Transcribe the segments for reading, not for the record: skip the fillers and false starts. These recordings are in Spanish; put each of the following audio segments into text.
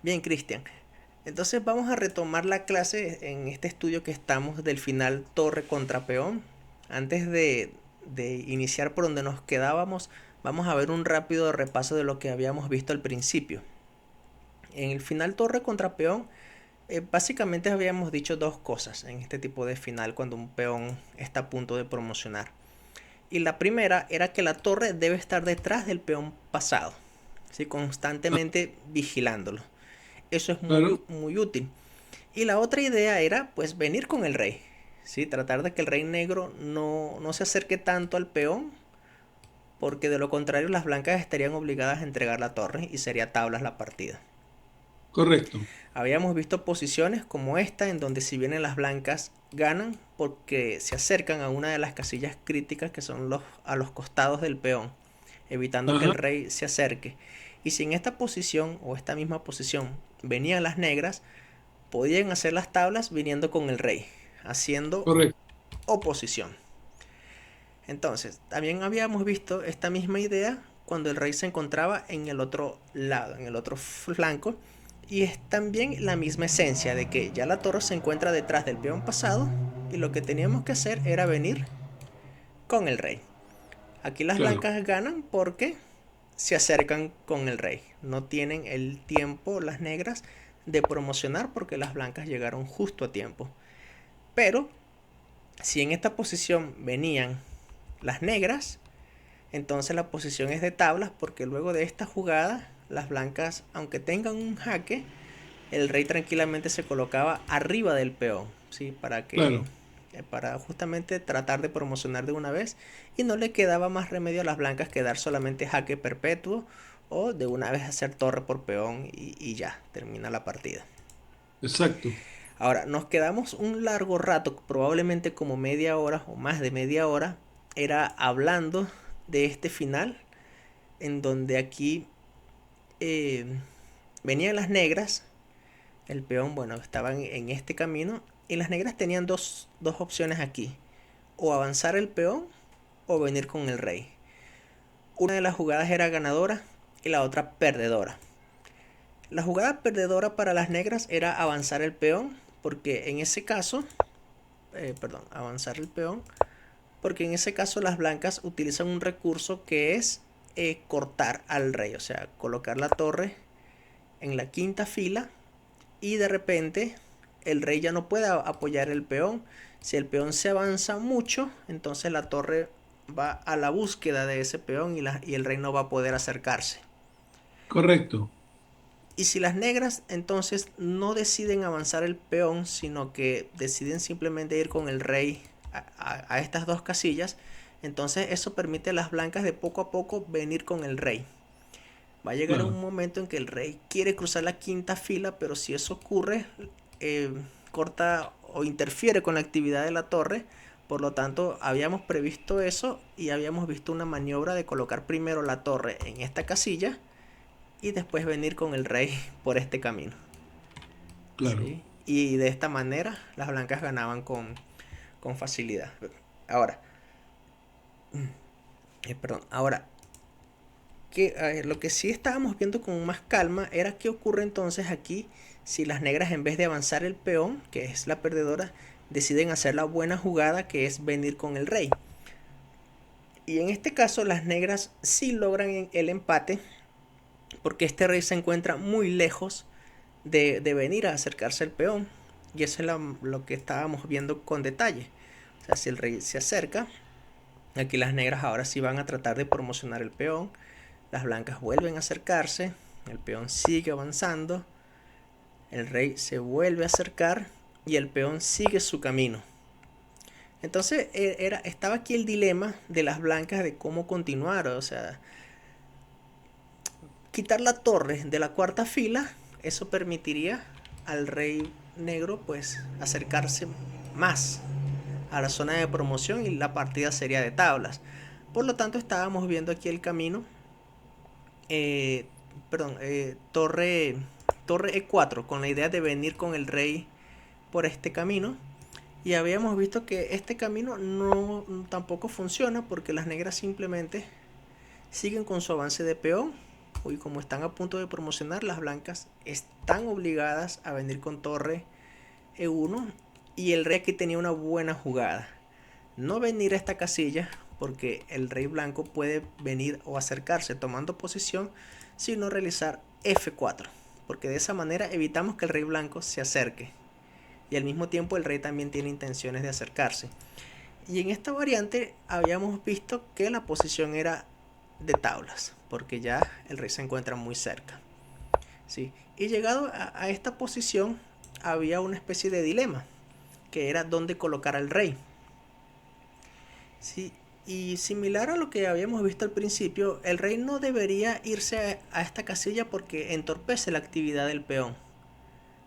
Bien, Cristian. Entonces vamos a retomar la clase en este estudio que estamos del final torre contra peón. Antes de iniciar por donde nos quedábamos, vamos a ver un rápido repaso de lo que habíamos visto al principio. En el final torre contra peón, básicamente habíamos dicho dos cosas en este tipo de final cuando un peón está a punto de promocionar. Y la primera era que la torre debe estar detrás del peón pasado, ¿sí? Ah, Constantemente vigilándolo. Eso es claro, muy útil. Y la otra idea era pues venir con el rey, ¿sí? Tratar de que el rey negro no se acerque tanto al peón, porque de lo contrario las blancas estarían obligadas a entregar la torre y sería tablas la partida. correcto. Habíamos visto posiciones como esta en donde si vienen las blancas ganan porque se acercan a una de las casillas críticas que son a los costados del peón, evitando que el Ajá, rey se acerque. Y si en esta posición o esta misma posición venían las negras, podían hacer las tablas viniendo con el rey, haciendo correcto. oposición. Entonces, también habíamos visto esta misma idea cuando el rey se encontraba en el otro lado, en el otro flanco, y es también la misma esencia de que ya la torre se encuentra detrás del peón pasado y lo que teníamos que hacer era venir con el rey. Aquí las Claro, blancas ganan porque se acercan con el rey. No tienen el tiempo las negras de promocionar porque las blancas llegaron justo a tiempo. Pero si en esta posición venían las negras, entonces la posición es de tablas porque luego de esta jugada las blancas, aunque tengan un jaque, el rey tranquilamente se colocaba arriba del peón, ¿sí? claro, Para justamente tratar de promocionar de una vez y no le quedaba más remedio a las blancas que dar solamente jaque perpetuo o de una vez hacer torre por peón y ya, termina la partida. exacto. Ahora, nos quedamos un largo rato, probablemente como media hora o más de media hora, era hablando de este final, en donde aquí eh, venían las negras, el peón, bueno, estaban en este camino, y las negras tenían dos opciones aquí, o avanzar el peón o venir con el rey. Una de las jugadas era ganadora y la otra perdedora. La jugada perdedora para las negras era avanzar el peón, porque en ese caso, perdón, avanzar el peón, porque en ese caso las blancas utilizan un recurso que es cortar al rey, o sea, colocar la torre en la quinta fila y de repente el rey ya no puede apoyar el peón. Si el peón se avanza mucho, entonces la torre va a la búsqueda de ese peón y el rey no va a poder acercarse. Correcto. Y si las negras entonces no deciden avanzar el peón, sino que deciden simplemente ir con el rey a estas dos casillas, entonces eso permite a las blancas de poco a poco venir con el rey. Va a llegar un Claro. momento en que el rey quiere cruzar la quinta fila, pero si eso ocurre, eh, corta o interfiere con la actividad de la torre. Por lo tanto, habíamos previsto eso y habíamos visto una maniobra de colocar primero la torre en esta casilla y después venir con el rey por este camino. Claro. ¿Sí? Y de esta manera las blancas ganaban con facilidad. Ahora, perdón, ahora lo que sí estábamos viendo con más calma era qué ocurre entonces aquí si las negras en vez de avanzar el peón, que es la perdedora, deciden hacer la buena jugada que es venir con el rey. Y en este caso las negras sí logran el empate porque este rey se encuentra muy lejos de venir a acercarse al peón. Y eso es lo que estábamos viendo con detalle. O sea, si el rey se acerca, aquí las negras ahora sí van a tratar de promocionar el peón. Las blancas vuelven a acercarse, el peón sigue avanzando, el rey se vuelve a acercar y el peón sigue su camino. Entonces estaba aquí el dilema de las blancas de cómo continuar, o sea, quitar la torre de la cuarta fila, eso permitiría al rey negro pues acercarse más a la zona de promoción y la partida sería de tablas. Por lo tanto estábamos viendo aquí el camino eh, perdón, torre E4 con la idea de venir con el rey por este camino. Y habíamos visto que este camino no tampoco funciona porque las negras simplemente siguen con su avance de peón y como están a punto de promocionar, las blancas están obligadas a venir con torre E1 y el rey aquí tenía una buena jugada. No venir a esta casilla porque el rey blanco puede venir o acercarse tomando posición, sino realizar F4, porque de esa manera evitamos que el rey blanco se acerque y al mismo tiempo el rey también tiene intenciones de acercarse. Y en esta variante habíamos visto que la posición era de tablas, porque ya el rey se encuentra muy cerca. ¿Sí? Y llegado a esta posición había una especie de dilema, que era dónde colocar al rey. ¿Sí? Y similar a lo que habíamos visto al principio, el rey no debería irse a esta casilla porque entorpece la actividad del peón.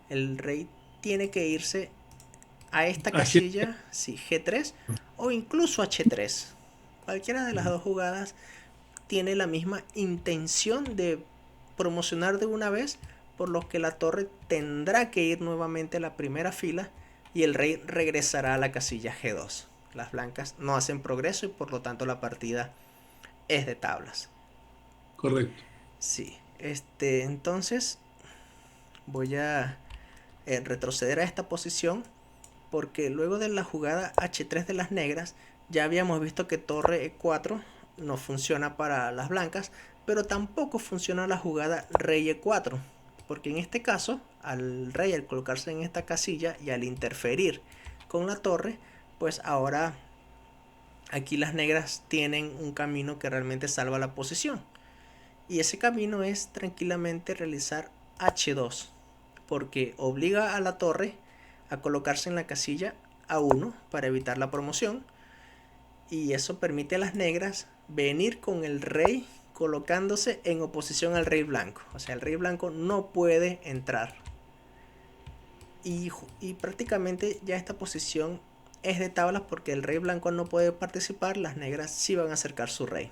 El rey tiene que irse a esta Aquí, casilla, sí, G3 o incluso H3. Cualquiera de las dos jugadas tiene la misma intención de promocionar de una vez, por lo que la torre tendrá que ir nuevamente a la primera fila y el rey regresará a la casilla G2. Las blancas no hacen progreso y por lo tanto la partida es de tablas. correcto. Sí, entonces voy a retroceder a esta posición porque luego de la jugada H3 de las negras ya habíamos visto que torre E4 no funciona para las blancas, pero tampoco funciona la jugada rey E4, porque en este caso al rey al colocarse en esta casilla y al interferir con la torre, pues ahora aquí las negras tienen un camino que realmente salva la posición. Y ese camino es tranquilamente realizar H2, porque obliga a la torre a colocarse en la casilla A1 para evitar la promoción. Y eso permite a las negras venir con el rey colocándose en oposición al rey blanco. O sea, el rey blanco no puede entrar. Y prácticamente ya esta posición es de tablas porque el rey blanco no puede participar, las negras sí van a acercar su rey.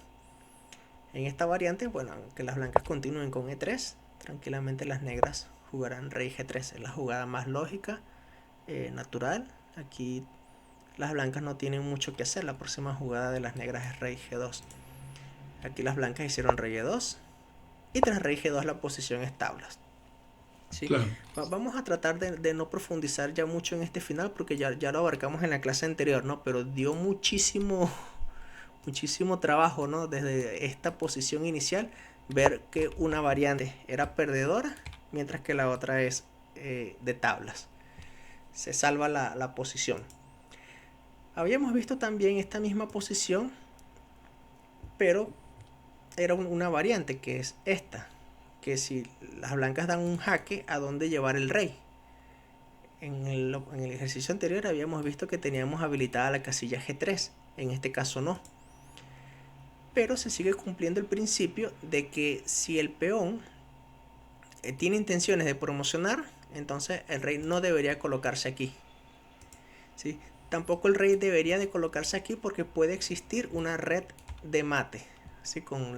En esta variante, bueno, aunque las blancas continúen con E3, tranquilamente las negras jugarán rey G3. Es la jugada más lógica, natural. Aquí las blancas no tienen mucho que hacer. La próxima jugada de las negras es rey G2. Aquí las blancas hicieron rey E2 y tras rey G2 la posición es tablas. ¿Sí? Claro. Vamos a tratar de no profundizar ya mucho en este final porque ya lo abarcamos en la clase anterior, ¿no? Pero dio muchísimo trabajo, ¿no? Desde esta posición inicial, ver que una variante era perdedora, mientras que la otra es de tablas. Se salva la posición. Habíamos visto también esta misma posición, pero era una variante que es esta, que si las blancas dan un jaque, ¿a dónde llevar el rey? En el ejercicio anterior habíamos visto que teníamos habilitada la casilla G3, en este caso no. Pero se sigue cumpliendo el principio de que si el peón tiene intenciones de promocionar, entonces el rey no debería colocarse aquí. ¿Sí? Tampoco el rey debería de colocarse aquí porque puede existir una red de mate, ¿sí? con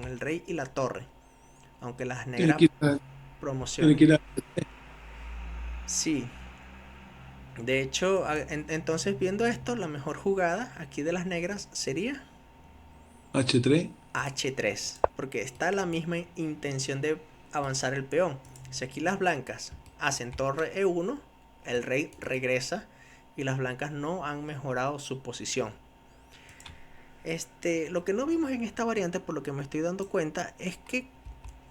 el rey y la torre, aunque las Tiene negras que ir a, tiene promocionen. que ir a Sí, de hecho, entonces viendo esto, la mejor jugada aquí de las negras sería H3. H3, porque está la misma intención de avanzar el peón. Si aquí las blancas hacen torre E1, el rey regresa y las blancas no han mejorado su posición. Lo que no vimos en esta variante, por lo que me estoy dando cuenta, es que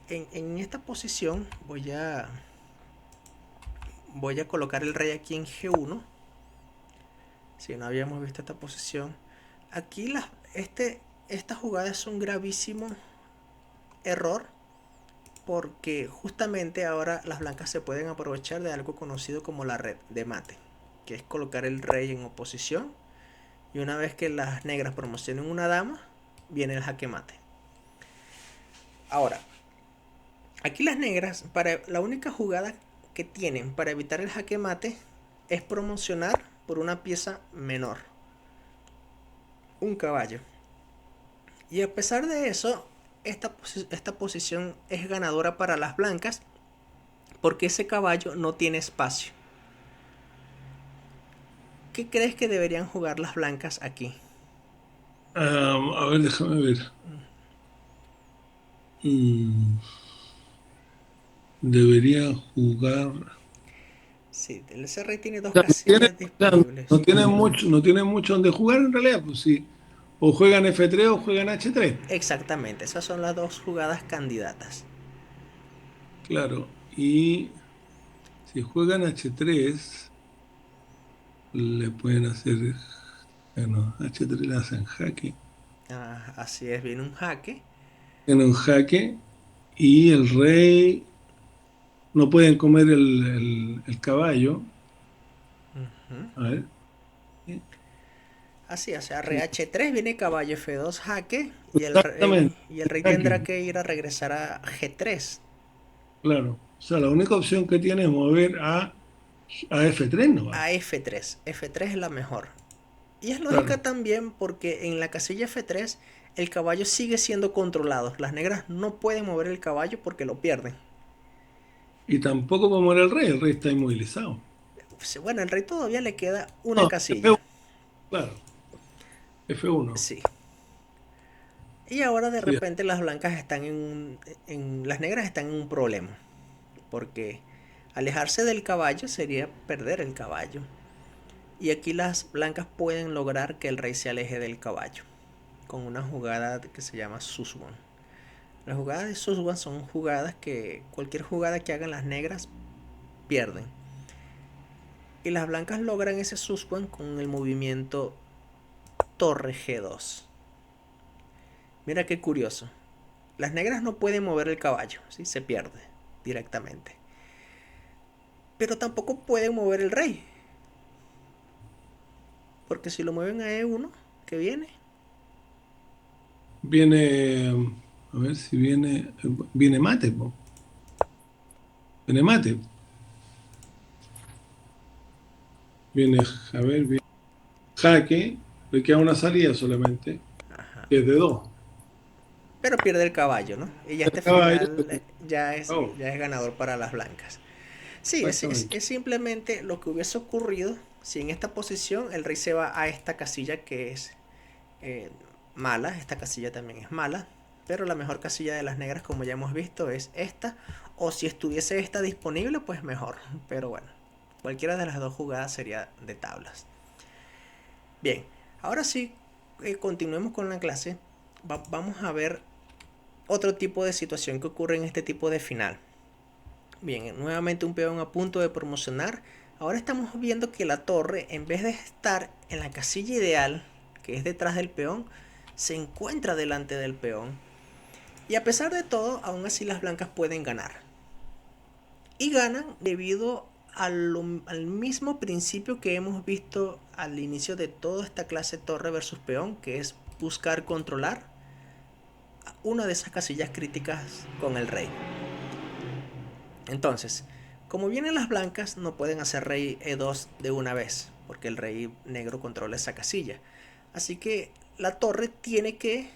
en esta posición voy a colocar el rey aquí en G1. Si no habíamos visto esta posición, aquí esta jugada es un gravísimo error porque justamente ahora las blancas se pueden aprovechar de algo conocido como la red de mate, que es colocar el rey en oposición y una vez que las negras promocionen una dama, viene el jaque mate. Ahora, aquí las negras, la única jugada que tienen para evitar el jaque mate es promocionar por una pieza menor, un caballo. Y a pesar de eso, esta posición es ganadora para las blancas porque ese caballo no tiene espacio. ¿Qué crees que deberían jugar las blancas aquí? A ver, déjame ver. Mm, debería jugar. Sí, el ese rey tiene dos Sea, casillas o sea, disponibles. no tiene mucho donde jugar en realidad, pues sí. O juegan F3 o juegan H3. Exactamente, esas son las dos jugadas candidatas. Claro. Y si juegan H3, le pueden hacer. Bueno, H3 le hacen jaque. Ah, así es, viene un jaque. En un jaque. Y el rey. No pueden comer el caballo. A ver. Así, o sea, rey H3 viene caballo F2 jaque y Exactamente. el rey tendrá Jaque. que ir a regresar a G3. Claro. O sea, la única opción que tiene es mover a F3 A nomás. F3. F3 es la mejor. Y es lógica Claro. también porque en la casilla F3 el caballo sigue siendo controlado. Las negras no pueden mover el caballo porque lo pierden. Y tampoco va a mover el rey está inmovilizado. Bueno, al rey todavía le queda una No, casilla. F1, claro, F1. Sí. Y ahora de Sí, repente las blancas están las negras están en un problema. Porque alejarse del caballo sería perder el caballo. Y aquí las blancas pueden lograr que el rey se aleje del caballo. Con una jugada que se llama Suswon. Las jugadas de Suswon son jugadas que cualquier jugada que hagan las negras pierden. Y las blancas logran ese Suswon con el movimiento Torre G2. Mira qué curioso. Las negras no pueden mover el caballo, ¿sí? Se pierde directamente. Pero tampoco pueden mover el rey. Porque si lo mueven a E1, que viene. viene, a ver si viene mate, po. Viene mate. Viene, a ver, viene jaque, le queda una salida solamente, que es de dos. Pero pierde el caballo, ¿no? Y ya El este caballo, final oh, ya es ganador para las blancas. Sí, exactamente. es simplemente lo que hubiese ocurrido si en esta posición el rey se va a esta casilla que es eh, mala. Esta casilla también es mala. Pero la mejor casilla de las negras, como ya hemos visto, es esta. O si estuviese esta disponible, pues mejor. Pero bueno, cualquiera de las dos jugadas sería de tablas. Bien, ahora sí, continuemos con la clase. Vamos a ver otro tipo de situación que ocurre en este tipo de final. Bien, nuevamente un peón a punto de promocionar. Ahora estamos viendo que la torre, en vez de estar en la casilla ideal, que es detrás del peón, se encuentra delante del peón. Y a pesar de todo, aún así las blancas pueden ganar. Y ganan debido al mismo principio que hemos visto al inicio de toda esta clase torre versus peón, que es buscar controlar una de esas casillas críticas con el rey. Entonces, como vienen las blancas, no pueden hacer rey E2 de una vez, porque el rey negro controla esa casilla. Así que la torre tiene que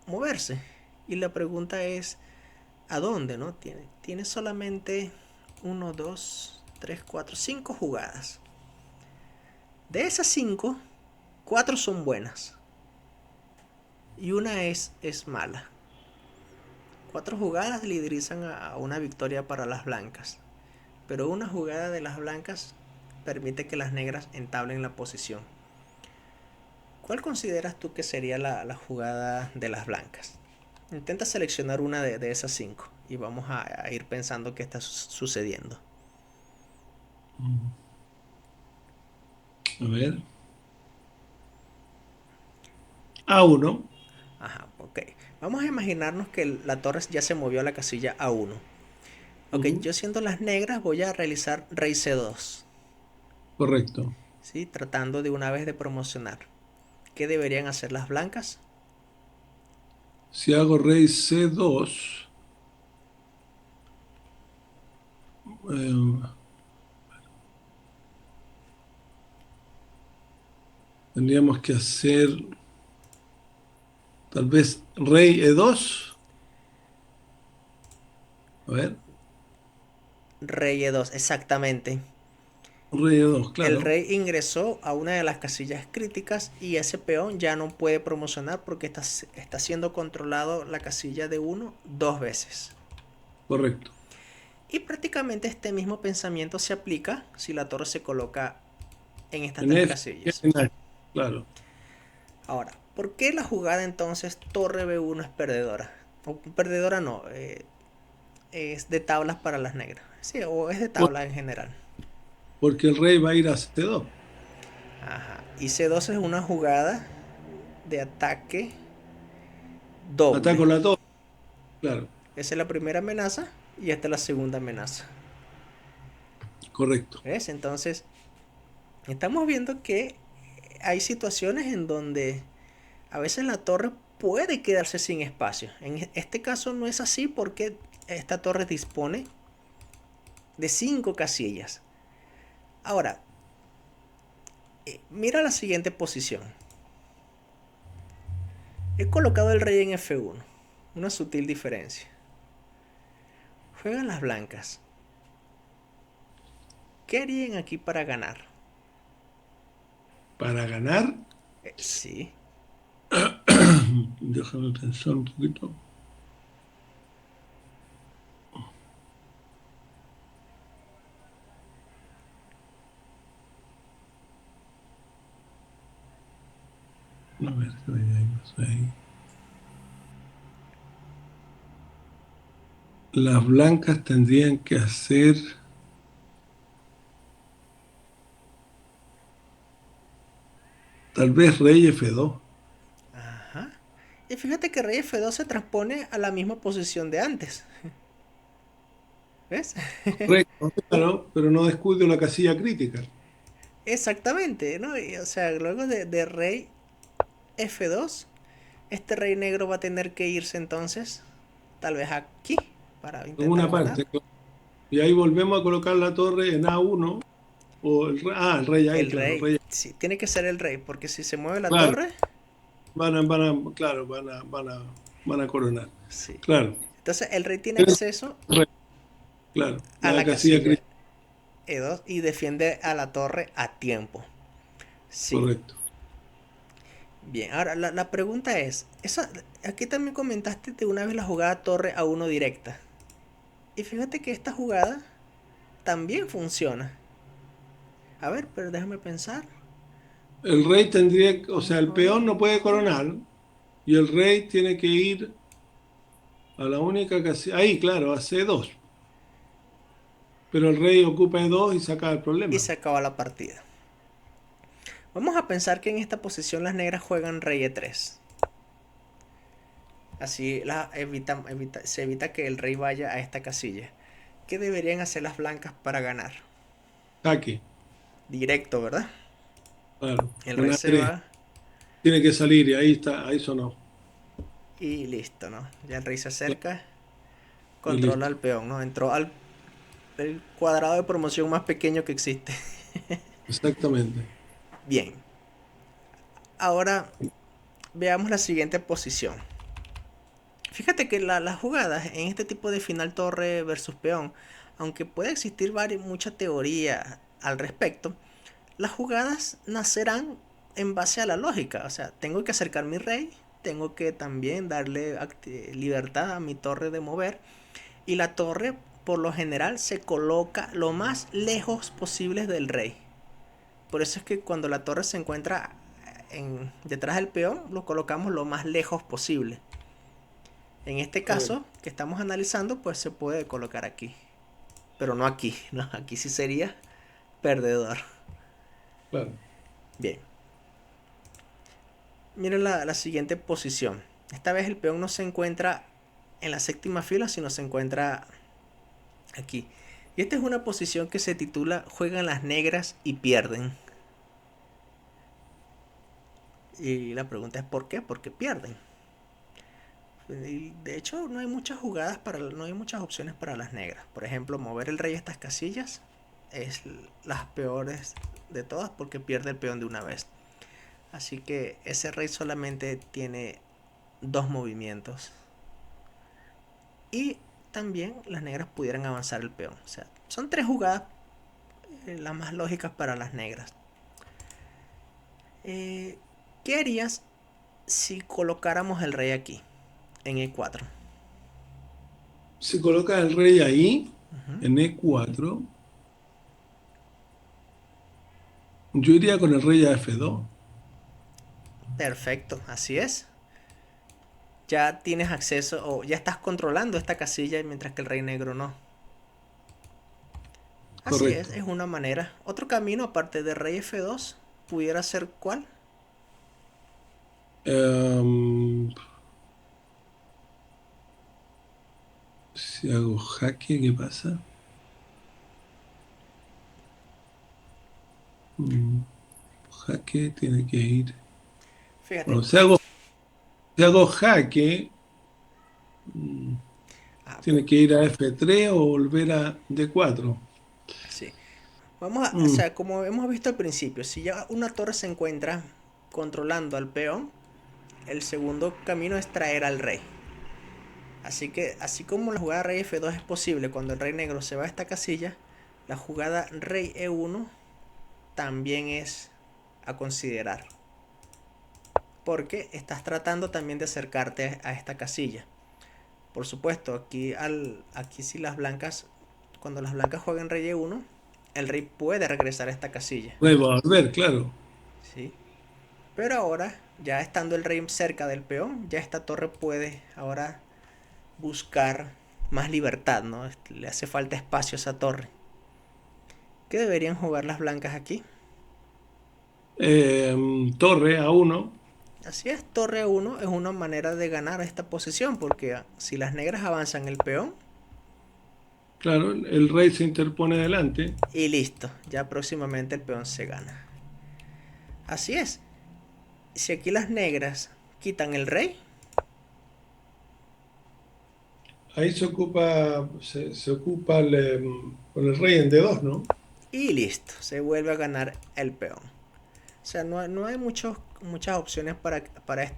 moverse. Y la pregunta es, ¿a dónde? ¿No? Tiene solamente 1, 2, 3, 4, 5 jugadas. De esas 5, 4 son buenas. Y una es mala. 4 jugadas liderizan a una victoria para las blancas. Pero una jugada de las blancas permite que las negras entablen la posición. ¿Cuál consideras tú que sería la jugada de las blancas? Intenta seleccionar una de esas 5 y vamos a ir pensando qué está sucediendo. A ver, A1. Ajá, ok. Vamos a imaginarnos que la torre ya se movió a la casilla A1. Ok, Ujú, yo siendo las negras voy a realizar rey C2. correcto. ¿Sí? Tratando de una vez de promocionar. ¿Qué deberían hacer las blancas? Si hago rey C2, eh, tendríamos que hacer tal vez rey E2. A ver, Rey E2, exactamente. Rey de 2, El claro. rey ingresó a una de las casillas críticas y ese peón ya no puede promocionar porque está siendo controlado la casilla de uno dos veces. Correcto. Y prácticamente este mismo pensamiento se aplica si la torre se coloca en estas En tres F, casillas. en H, claro. Ahora, ¿por qué la jugada entonces torre B1 es perdedora? O perdedora no, es de tablas para las negras. Sí, o es de Por- tabla en general. Porque el rey va a ir a C2. Ajá. Y C2 es una jugada de ataque doble. Ataco la torre, claro. Esa es la primera amenaza y esta es la segunda amenaza. Correcto. ¿Ves? Entonces, estamos viendo que hay situaciones en donde a veces la torre puede quedarse sin espacio. En este caso no es así porque esta torre dispone de 5 casillas. Ahora, mira la siguiente posición. He colocado el rey en F1. Una sutil diferencia. Juegan las blancas. ¿Qué harían aquí para ganar? Para ganar, Sí. déjame pensar un poquito. A ver, ¿qué hay más ahí? Las blancas tendrían que hacer tal vez rey F2. Ajá. Y fíjate que rey F2 se transpone a la misma posición de antes. ¿Ves? Correcto, claro, pero no descuido la casilla crítica. Exactamente, ¿no? Y, o sea, luego de rey F2, este rey negro va a tener que irse entonces, tal vez aquí, para En intentar una ganar. parte. Y ahí volvemos a colocar la torre en A1. El rey ahí, El claro, el rey, rey. sí, tiene que ser el rey, porque si se mueve la Claro, torre, claro, van a coronar. sí. Claro, Entonces el rey tiene es acceso rey, claro, a la la casilla casilla crítica, E2 y defiende a la torre a tiempo. Sí. correcto. Bien, ahora la pregunta es, aquí también comentaste de una vez la jugada torre a uno directa. Y fíjate que esta jugada también funciona. A ver, pero déjame pensar. El rey tendría, o sea, el Ahora, peón no puede coronar y el rey tiene que ir a la única casilla, ahí, claro, a C2, pero el rey ocupa E2 y saca el y problema. se acaba la partida. Vamos a pensar que en esta posición las negras juegan rey E3. Así se evita que el rey vaya a esta casilla. ¿Qué deberían hacer las blancas para ganar? Jaque, Directo, ¿verdad? claro, El con rey se ajedrez. va Tiene que salir y ahí está, ahí sonó. y listo, ¿no? Ya el rey se Claro, acerca, y controla listo. al peón, ¿no? Entró al el cuadrado de promoción más pequeño que existe. Exactamente. Bien, ahora veamos la siguiente posición. Fíjate que las jugadas en este tipo de final torre versus peón, aunque puede existir mucha teoría al respecto, las jugadas nacerán en base a la lógica. O sea, tengo que acercar mi rey, tengo que también darle libertad a mi torre de mover. Y la torre, por lo general, se coloca lo más lejos posible del rey. Por eso es que cuando la torre se encuentra detrás del peón, lo colocamos lo más lejos posible. En este Correcto, caso que estamos analizando, pues se puede colocar aquí. Pero no aquí, ¿no? Aquí sí sería perdedor. claro. Bien, miren la siguiente posición. Esta vez el peón no se encuentra en la séptima fila, sino se encuentra aquí. Y esta es una posición que se titula Juegan las negras y pierden. Y la pregunta es ¿por qué? Porque pierden. Y de hecho no hay muchas jugadas no hay muchas opciones para las negras. Por ejemplo, mover el rey a estas casillas es las peores de todas porque pierde el peón de una vez. Así que ese rey solamente tiene dos movimientos. Y también las negras pudieran avanzar el peón. O sea, son tres jugadas las más lógicas para las negras. Eh, ¿Qué harías si colocáramos el rey aquí, en E4? Si coloca el rey ahí, en E4, yo iría con el rey a F2. Perfecto, así es. Ya tienes acceso o ya estás controlando esta casilla mientras que el rey negro no. Así Correcto. es una manera. Otro camino aparte de rey F2 pudiera ser ¿cuál? Em, si hago jaque, ¿qué pasa? Mm, jaque tiene que ir. Fíjate. Bueno, si hago jaque, mm, Ah, tiene que ir a F3 o volver a D4. sí. Vamos a, o Mm, sea, como hemos visto al principio, si ya una torre se encuentra controlando al peón, el segundo camino es traer al rey. Así que, así como la jugada rey F2 es posible cuando el rey negro se va a esta casilla, la jugada rey E1 también es a considerar. Porque estás tratando también de acercarte a esta casilla. Por supuesto, aquí si las blancas, cuando las blancas juegan rey E1, el rey puede regresar a esta casilla. volver, claro. ¿Sí? Pero ahora, ya estando el rey cerca del peón, ya esta torre puede ahora buscar más libertad, ¿no? Le hace falta espacio a esa torre. ¿Qué deberían jugar las blancas aquí? Torre A1. Así es, torre 1 es una manera de ganar esta posición, porque si las negras avanzan el peón, Claro, el rey se interpone delante. y listo, ya próximamente el peón se gana. Así es, si aquí las negras quitan el rey, Ahí se ocupa con el rey en D2, ¿no? y listo, se vuelve a ganar el peón. O sea, no hay muchas opciones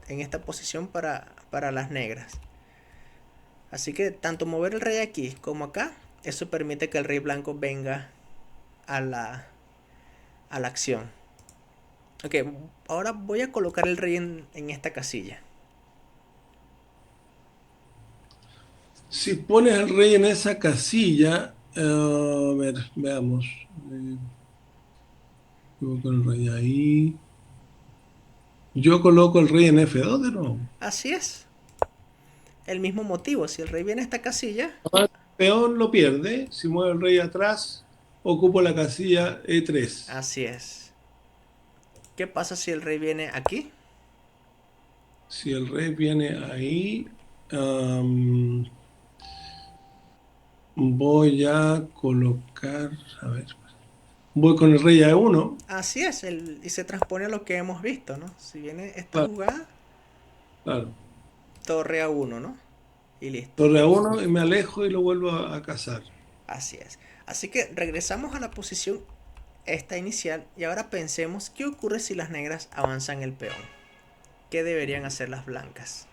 en esta posición para las negras. Así que tanto mover el rey aquí como acá, eso permite que el rey blanco venga a la acción. Ok, ahora voy a colocar el rey en esta casilla. Si pones al rey en esa casilla, a ver, veamos. Coloco el rey ahí. Yo coloco el rey en F2 de nuevo. Así es, el mismo motivo. Si el rey viene a esta casilla, Ahora, el peón lo pierde. Si mueve el rey atrás, ocupo la casilla E3. así es. ¿Qué pasa si el rey viene aquí? Si el rey viene ahí, am, voy a colocar, a ver, voy con el rey a E1. Así es, y se transpone a lo que hemos visto, ¿no? Si viene esta Claro, jugada, claro. torre a uno, ¿no? Y listo. Torre a 1 y me alejo y lo vuelvo a cazar. Así es. Así que regresamos a la posición esta inicial y ahora pensemos qué ocurre si las negras avanzan el peón. ¿Qué deberían hacer las blancas?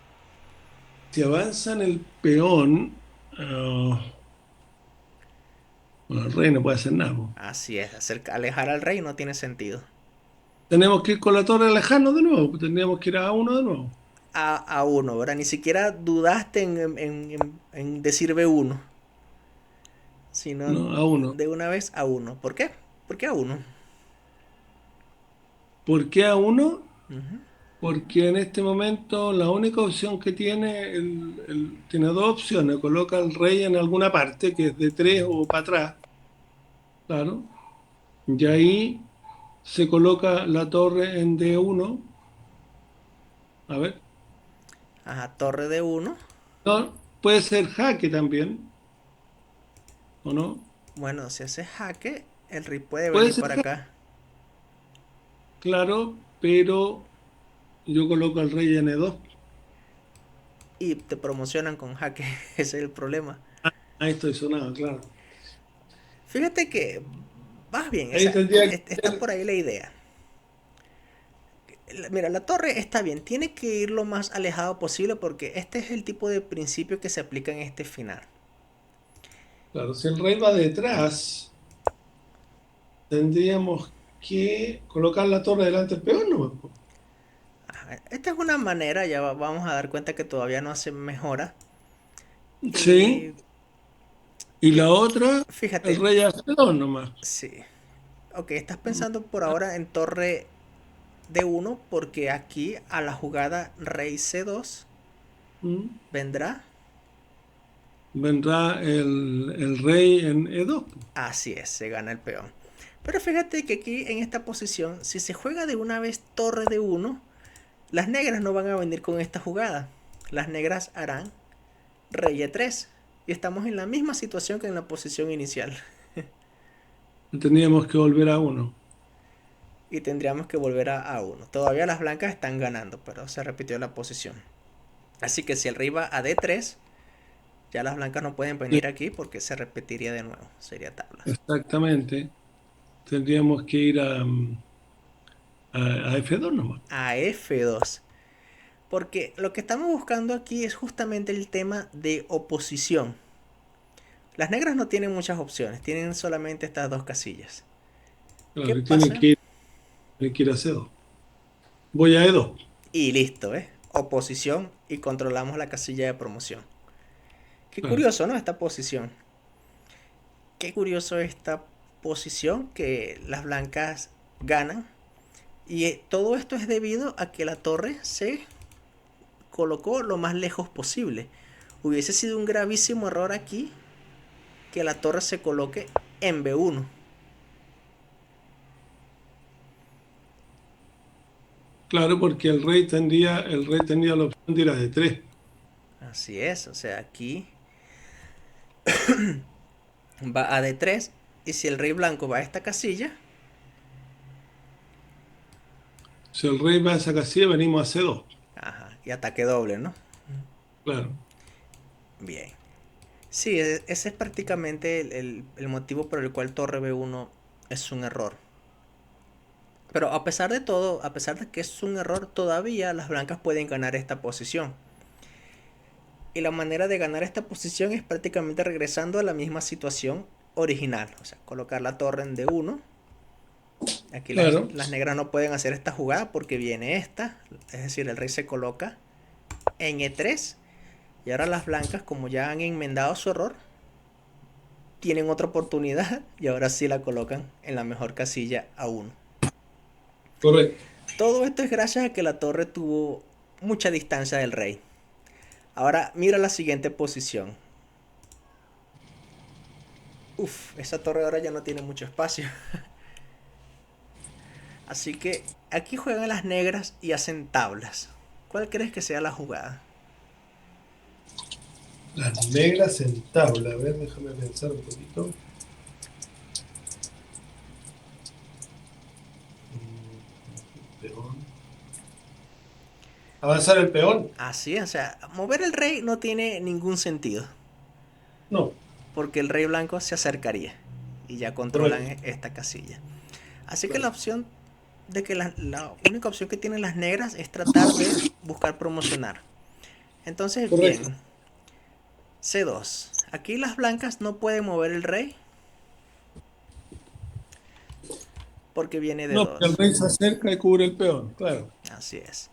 Si avanzan el peón, bueno, el rey no puede hacer nada, po. Así es, alejar al rey no tiene sentido. Tenemos que ir con la torre a alejarnos de nuevo, pues tendríamos que ir a uno de nuevo. A uno, ¿verdad? Ni siquiera dudaste en decir B1, sino No, a uno. de una vez a uno. ¿Por qué? ¿Por qué a uno? ¿Por qué a uno? Ujú. Porque en este momento la única opción que tiene, tiene dos opciones, coloca al rey en alguna parte, que es de 3 o para atrás, claro, y ahí se coloca la torre en D1, a ver, Ajá, torre de uno. no, puede ser jaque también, ¿o no? Bueno, si hace jaque, el rey puede Puede venir ser para jaque, acá. claro, pero yo coloco al rey en E2, Y te promocionan con jaque. Ese es el problema. ahí estoy sonado, claro. Fíjate que vas bien, Ahí tendría que está ser, por ahí la idea. Mira, la torre está bien, tiene que ir lo más alejado posible porque este es el tipo de principio que se aplica en este final. claro, si el rey va detrás tendríamos que colocar la torre delante del peón, ¿no? Ajá, esta es una manera, ya vamos a dar cuenta que todavía no se mejora. Sí, Eh, y que, la otra, el fíjate, rey hace dos nomás. sí. Ok, estás pensando por ahora en torre D1 porque aquí a la jugada rey C2 ¿Mm? vendrá. Vendrá el rey en E2. Así es, se gana el peón. Pero fíjate que aquí en esta posición, si se juega de una vez torre D1, las negras no van a venir con esta jugada. Las negras harán rey E3. Y estamos en la misma situación que en la posición inicial. Tendríamos que volver a uno. Y tendríamos que volver a A1. Todavía las blancas están ganando, pero se repitió la posición. Así que si el rey va a D3, ya las blancas no pueden Sí, venir aquí porque se repetiría de nuevo. Sería tablas. exactamente. Tendríamos que ir a F2 nomás. A F2. Porque lo que estamos buscando aquí es justamente el tema de oposición. Las negras no tienen muchas opciones, tienen solamente estas dos casillas. ¿Qué Claro, y pasa? tiene que ir a C2. Voy a E2. Y listo, ¿eh? Oposición y controlamos la casilla de promoción. Qué Claro. curioso, ¿no? Esta posición. Qué curioso esta posición que las blancas ganan. Y todo esto es debido a que la torre se colocó lo más lejos posible. Hubiese sido un gravísimo error aquí que la torre se coloque en B1. Claro, porque el rey tendría la opción de ir a D3. Así es, o sea, aquí va a D3 y si el rey blanco va a esta casilla, Si el rey va a esa casilla, venimos a C2. ajá, y ataque doble, ¿no? Claro. Bien. Sí, ese es prácticamente el motivo por el cual torre B1 es un error. Pero a pesar de todo, a pesar de que es un error, todavía las blancas pueden ganar esta posición. Y la manera de ganar esta posición es prácticamente regresando a la misma situación original. O sea, colocar la torre en D1. Aquí Claro. las negras no pueden hacer esta jugada porque viene esta. Es decir, el rey se coloca en E3. Y ahora las blancas, como ya han enmendado su error, tienen otra oportunidad y ahora sí la colocan en la mejor casilla A1. Correcto. Todo esto es gracias a que la torre tuvo mucha distancia del rey. Ahora mira la siguiente posición. Uf, esa torre ahora ya no tiene mucho espacio. Así que aquí juegan las negras y hacen tablas. ¿Cuál crees que sea la jugada? Las negras en tabla. A ver, déjame pensar un poquito. Peón. Avanzar el peón. Así, o sea, mover el rey no tiene ningún sentido. No, Porque el rey blanco se acercaría. Y ya controlan correcto. esta casilla. Así que la Claro. opción de que la única opción que tienen las negras es tratar de buscar promocionar. Entonces, Correcto. bien, C2. Aquí las blancas no pueden mover el rey porque viene de No, porque el 2. rey se acerca y cubre el peón. Claro. Así es.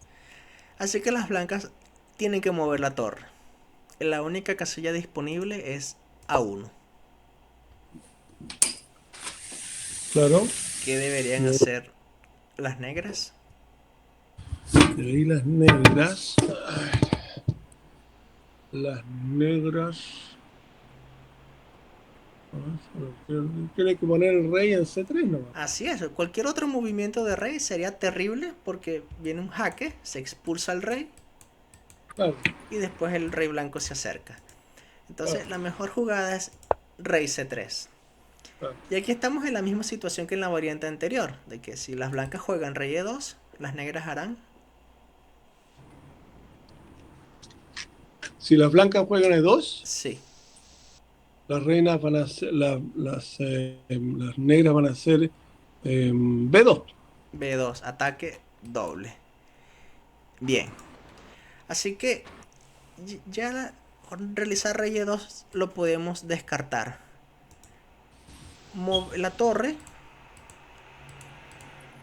Así que las blancas tienen que mover la torre. La única casilla disponible es A1. Claro. ¿Qué deberían Y hacer las negras? ahí las negras. Las negras. Tiene que poner el rey en C3 nomás. Así es, cualquier otro movimiento de rey sería terrible porque viene un jaque, se expulsa al rey Claro, y después el rey blanco se acerca. claro, Entonces la mejor jugada es rey C3. claro. Y aquí estamos en la misma situación que en la variante anterior, de que si las blancas juegan rey E2, las negras harán Si las blancas juegan E2, sí, las reinas van a ser, las negras van a ser B2. B2, ataque doble. Bien, así que ya realizar rey E2 lo podemos descartar. La torre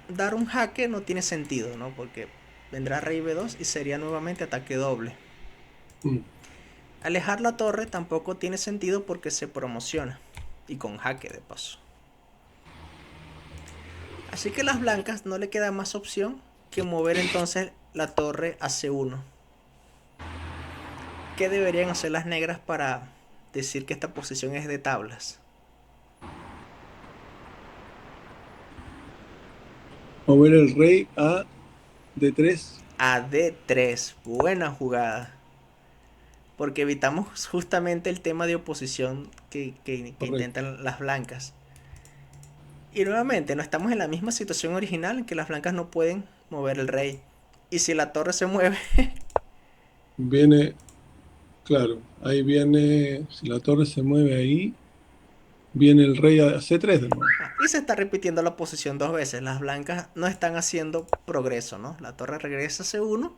dar un jaque no tiene sentido, ¿no? Porque vendrá rey B2 y sería nuevamente ataque doble. Mm, Alejar la torre tampoco tiene sentido porque se promociona. Y con jaque de paso. Así que a las blancas no le queda más opción que mover entonces la torre a C1. ¿Qué deberían hacer las negras para decir que esta posición es de tablas? Mover el rey a D3. A D3. Buena jugada. Porque evitamos justamente el tema de oposición que Correcto. intentan las blancas. Y nuevamente, no estamos en la misma situación original en que las blancas no pueden mover el rey. Y si la torre se mueve, Viene, claro, ahí viene, si la torre se mueve ahí, viene el rey a C3 de nuevo. y se está repitiendo la posición dos veces. Las blancas no están haciendo progreso, ¿no? La torre regresa a C1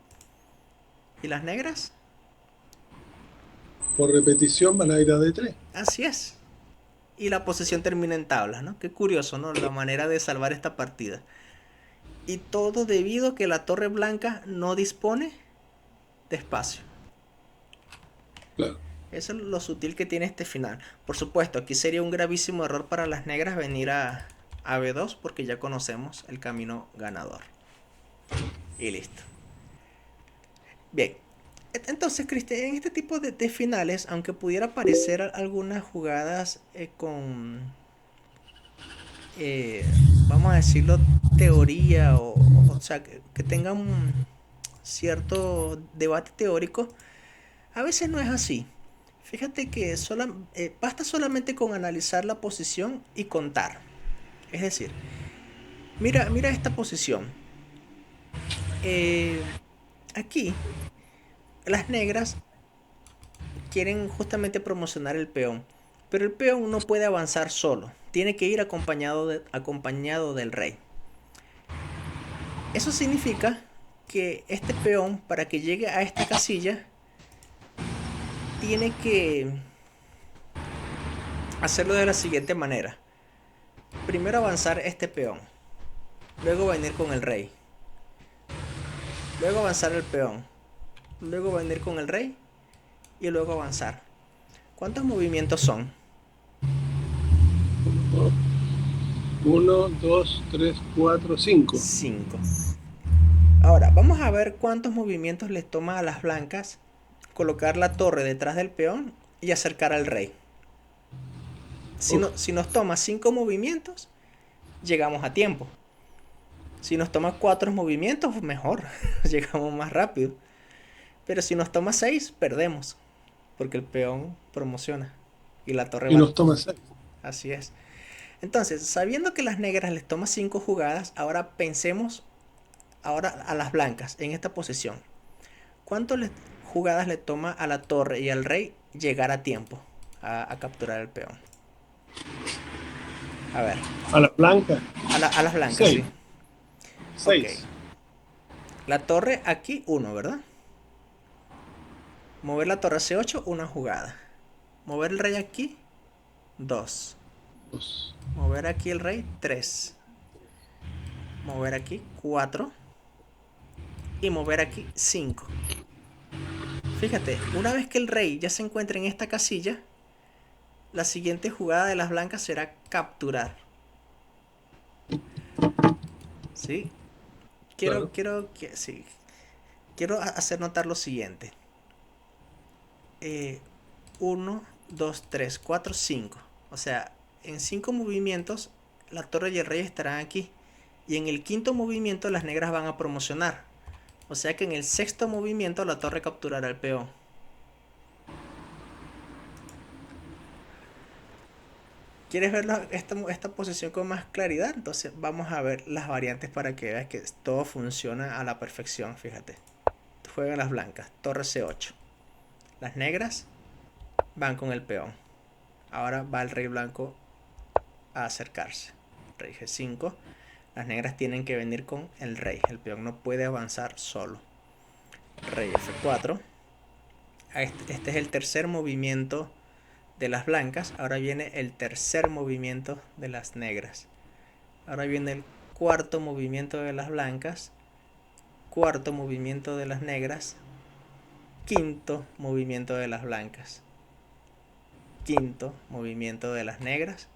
y las negras, Por repetición van a ir a D3. así es. Y la posición termina en tablas, ¿no? Qué curioso, ¿no? La manera de salvar esta partida. Y todo debido a que la torre blanca no dispone de espacio. Claro. Eso es lo sutil que tiene este final. Por supuesto, aquí sería un gravísimo error para las negras venir a B2 porque ya conocemos el camino ganador. Y listo. Bien. Entonces, Cristian, en este tipo de finales, aunque pudiera parecer algunas jugadas vamos a decirlo, teoría o sea, que tengan un cierto debate teórico, a veces no es así. Fíjate que basta solamente con analizar la posición y contar. Es decir, mira esta posición. Eh, Aquí, las negras quieren justamente promocionar el peón. Pero el peón no puede avanzar solo. Tiene que ir acompañado del rey. Eso significa que este peón, para que llegue a esta casilla, tiene que hacerlo de la siguiente manera. Primero avanzar este peón. Luego venir con el rey. Luego avanzar el peón. Luego venir con el rey. Y luego avanzar. ¿Cuántos movimientos son? Uno, dos, tres, cuatro, cinco. 5. Ahora, vamos a ver cuántos movimientos les toma a las blancas colocar la torre detrás del peón y acercar al rey. Uf, Si nos toma 5 movimientos, llegamos a tiempo. Si nos toma 4 movimientos, pues mejor, llegamos más rápido. Pero si nos toma 6, perdemos, porque el peón promociona y la torre y va. nos toma seis. Así es. Entonces, sabiendo que las negras les toma 5 jugadas, ahora pensemos ahora a las blancas en esta posición. ¿Cuántas jugadas le toma a la torre y al rey llegar a tiempo a capturar el peón? A ver, A la blanca, a las blancas, seis. sí. Ok. Seis. La torre aquí, uno, ¿verdad? Mover la torre C8, una jugada. Mover el rey aquí, 2. Dos. Mover aquí el rey, 3. Mover aquí, 4. Y mover aquí, 5. Fíjate, una vez que el rey ya se encuentra en esta casilla, la siguiente jugada de las blancas será capturar. ¿Sí? Claro. Sí, quiero hacer notar lo siguiente. 1, 2, 3, 4, 5. O sea, en 5 movimientos la torre y el rey estarán aquí. Y en el quinto movimiento las negras van a promocionar. O sea que en el sexto movimiento la torre capturará el peón. ¿Quieres ver esta posición con más claridad? Entonces vamos a ver las variantes para que veas que todo funciona a la perfección. Fíjate. Juegan las blancas. Torre C8. Las negras van con el peón. Ahora va el rey blanco a acercarse. Rey G5. Las negras tienen que venir con el rey. El peón no puede avanzar solo. Rey F4. Este es el tercer movimiento de las blancas. Ahora viene el tercer movimiento de las negras. Ahora viene el cuarto movimiento de las blancas, cuarto movimiento de las negras, quinto movimiento de las blancas, quinto movimiento de las negras,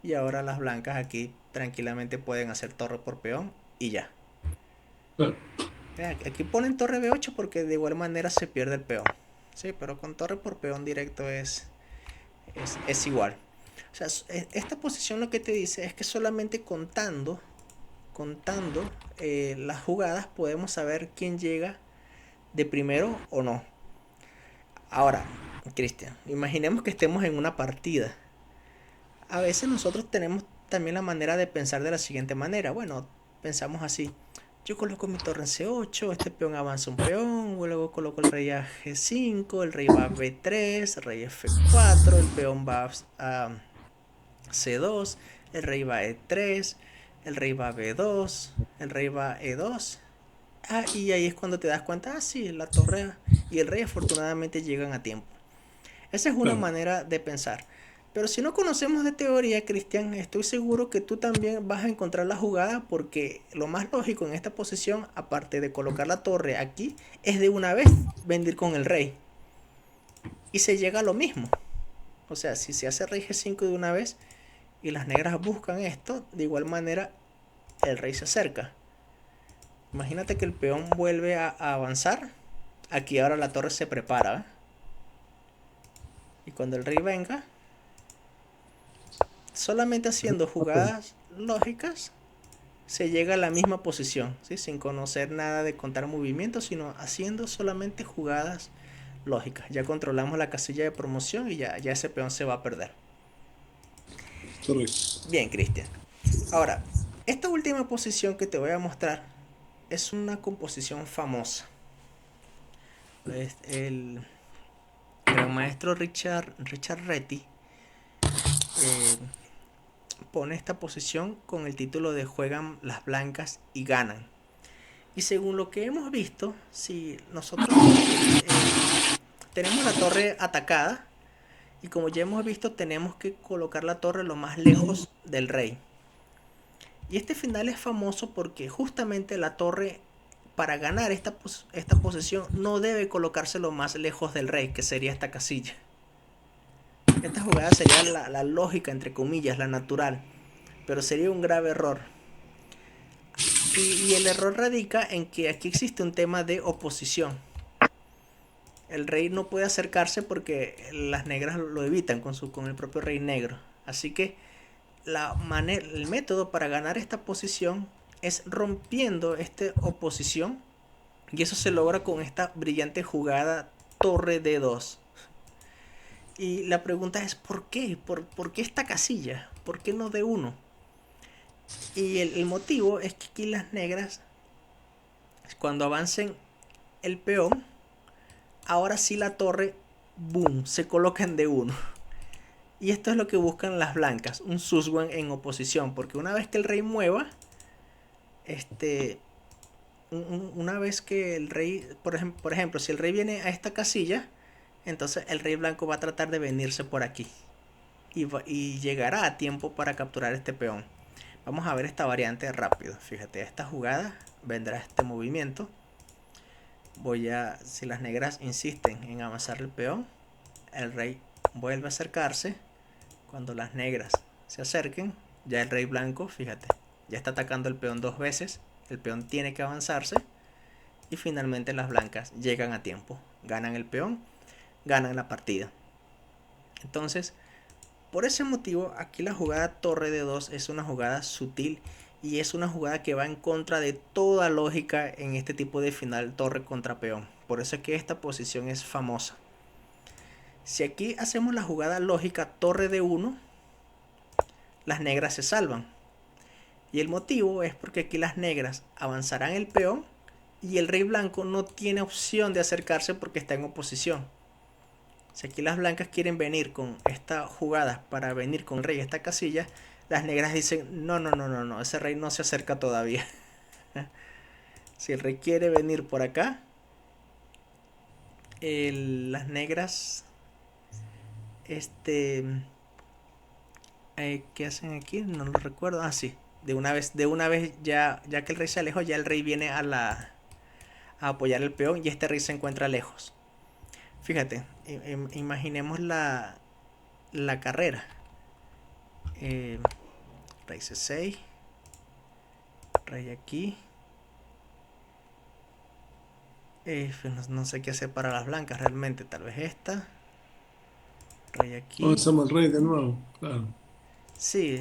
y ahora las blancas aquí tranquilamente pueden hacer torre por peón y ya. Claro, Aquí ponen torre B8 porque de igual manera se pierde el peón. Sí, pero con torre por peón directo es igual. O sea, esta posición lo que te dice es que solamente contando las jugadas podemos saber quién llega de primero o no. Ahora, Cristian, imaginemos que estemos en una partida. A veces nosotros tenemos también la manera de pensar de la siguiente manera. Bueno, pensamos así. Yo coloco mi torre en C8, este peón avanza un peón, luego coloco el rey a G5, el rey va a B3, el rey F4, el peón va a C2, el rey va a E3, el rey va a B2, el rey va a E2. Ah, y ahí es cuando te das cuenta, ah, sí, la torre y el rey afortunadamente llegan a tiempo. Esa es una claro. manera de pensar. Pero si no conocemos de teoría, Cristian, estoy seguro que tú también vas a encontrar la jugada porque lo más lógico en esta posición, aparte de colocar la torre aquí, es de una vez venir con el rey. Y se llega a lo mismo. O sea, si se hace rey G5 de una vez y las negras buscan esto, de igual manera el rey se acerca. Imagínate que el peón vuelve a avanzar. Aquí ahora la torre se prepara. ¿Eh? Y cuando el rey venga, solamente haciendo jugadas lógicas se llega a la misma posición, ¿sí? Sin conocer nada de contar movimientos, sino haciendo solamente jugadas lógicas. Ya controlamos la casilla de promoción y ya ese peón se va a perder. Correcto. Bien, Cristian. Ahora, esta última posición que te voy a mostrar es una composición famosa. El gran maestro Richard Reti eh, pone esta posición con el título de Juegan las blancas y ganan. Y según lo que hemos visto, si nosotros tenemos la torre atacada, y como ya hemos visto, tenemos que colocar la torre lo más lejos del rey. Y este final es famoso porque justamente la torre, para ganar esta posición, no debe colocarse lo más lejos del rey, que sería esta casilla. Esta jugada sería la lógica, entre comillas, la natural, pero sería un grave error. Y el error radica en que aquí existe un tema de oposición. El rey no puede acercarse porque las negras lo evitan con el propio rey negro. Así que el método para ganar esta posición es rompiendo esta oposición, y eso se logra con esta brillante jugada torre D2. Y la pregunta es ¿por qué? ¿Por qué esta casilla? ¿Por qué no D1? Y el motivo es que aquí las negras, cuando avancen el peón, ahora sí la torre, boom, se coloca en D1. Y esto es lo que buscan las blancas, un Suswan en oposición, porque una vez que el rey mueva, este, una vez que el rey, por ejemplo, si el rey viene a esta casilla, entonces el rey blanco va a tratar de venirse por aquí y llegará a tiempo para capturar este peón. Vamos a ver esta variante rápido. Fíjate, esta jugada vendrá este movimiento. Si las negras insisten en avanzar el peón, el rey vuelve a acercarse. Cuando las negras se acerquen, ya el rey blanco, fíjate, ya está atacando el peón dos veces. El peón tiene que avanzarse. Y finalmente las blancas llegan a tiempo. Ganan el peón, ganan la partida. Entonces, por ese motivo, aquí la jugada torre de 2 es una jugada sutil y es una jugada que va en contra de toda lógica en este tipo de final torre contra peón. Por eso es que esta posición es famosa. Si aquí hacemos la jugada lógica torre de 1, las negras se salvan. Y el motivo es porque aquí las negras avanzarán el peón y el rey blanco no tiene opción de acercarse porque está en oposición. Si aquí las blancas quieren venir con esta jugada para venir con rey a esta casilla, las negras dicen, no, no, no, no, no, ese rey no se acerca todavía. Si el rey quiere venir por acá, las negras, este, ¿qué hacen aquí? No lo recuerdo. Ah, sí. De una vez ya que el rey se alejó, ya el rey viene a apoyar el peón y este rey se encuentra lejos. Fíjate, imaginemos la carrera. Eh, Rey C6, rey aquí. Pues no sé qué hacer para las blancas realmente. Tal vez esta. Rey aquí. Avanzamos al rey de nuevo, claro. Sí,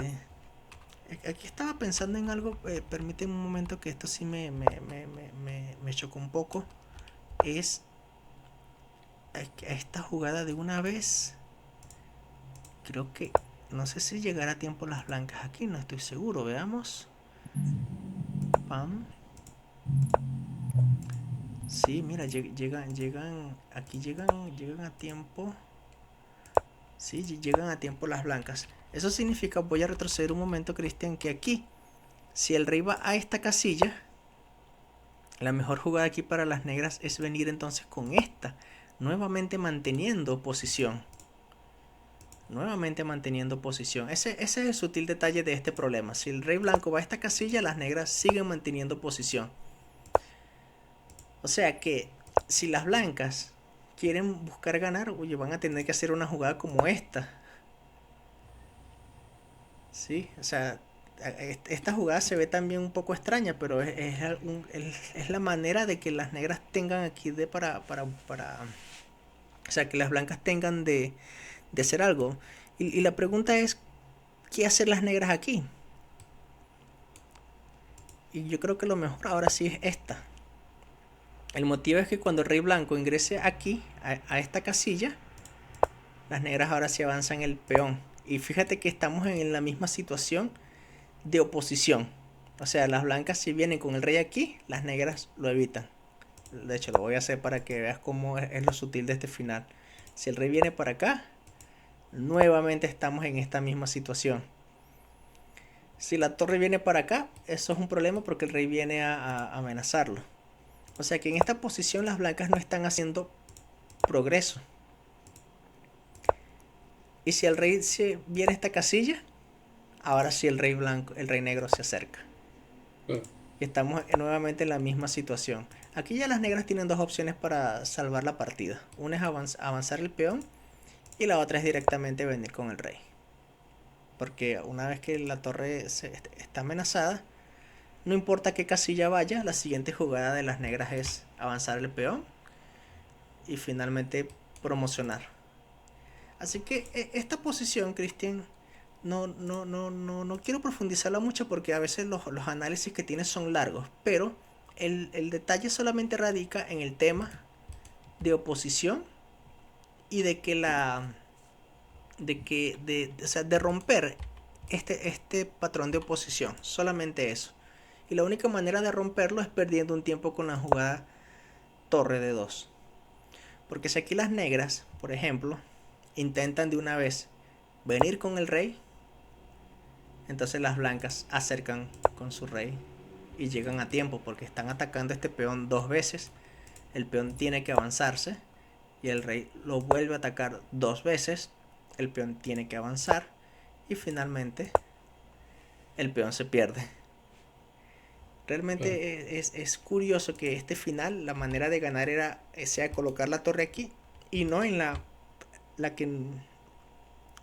aquí estaba pensando en algo. Permíteme un momento que esto sí me chocó un poco. Es esta jugada de una vez. Creo que no sé si llegará a tiempo las blancas aquí, no estoy seguro. Veamos. Pam. Sí, mira, aquí llegan a tiempo. Sí, llegan a tiempo las blancas. Eso significa, voy a retroceder un momento, Cristian, que aquí, si el rey va a esta casilla, la mejor jugada aquí para las negras es venir entonces con esta, nuevamente manteniendo posición. Nuevamente manteniendo posición. Ese es el sutil detalle de este problema. Si el rey blanco va a esta casilla, las negras siguen manteniendo posición. O sea que si las blancas quieren buscar ganar, oye, van a tener que hacer una jugada como esta. Sí, o sea, esta jugada se ve también un poco extraña, pero es la manera de que las negras tengan aquí o sea, que las blancas tengan de hacer algo. Y la pregunta es, ¿qué hacen las negras aquí? Y yo creo que lo mejor ahora sí es esta. El motivo es que cuando el rey blanco ingrese aquí, a esta casilla, las negras ahora sí avanzan el peón. Y fíjate que estamos en la misma situación de oposición. O sea, las blancas si vienen con el rey aquí, las negras lo evitan. De hecho, lo voy a hacer para que veas cómo es lo sutil de este final. Si el rey viene para acá, nuevamente estamos en esta misma situación. Si la torre viene para acá, eso es un problema porque el rey viene a amenazarlo. O sea que en esta posición las blancas no están haciendo progreso. Y si el rey viene a esta casilla, ahora sí el rey negro se acerca. Claro. Y estamos nuevamente en la misma situación. Aquí ya las negras tienen dos opciones para salvar la partida. Una es avanzar el peón y la otra es directamente venir con el rey. Porque una vez que la torre está amenazada, no importa qué casilla vaya, la siguiente jugada de las negras es avanzar el peón y finalmente promocionar. Así que esta posición, Cristian, no quiero profundizarla mucho porque a veces los análisis que tiene son largos, pero el detalle solamente radica en el tema de oposición y de que o sea, de romper este patrón de oposición, solamente eso. Y la única manera de romperlo es perdiendo un tiempo con la jugada torre de 2. Porque si aquí las negras, por ejemplo, intentan de una vez venir con el rey, entonces las blancas acercan con su rey y llegan a tiempo porque están atacando este peón dos veces. El peón tiene que avanzarse y el rey lo vuelve a atacar dos veces. El peón tiene que avanzar y finalmente el peón se pierde. Claro. Realmente es curioso que este final, la manera de ganar sea colocar la torre aquí y no en la que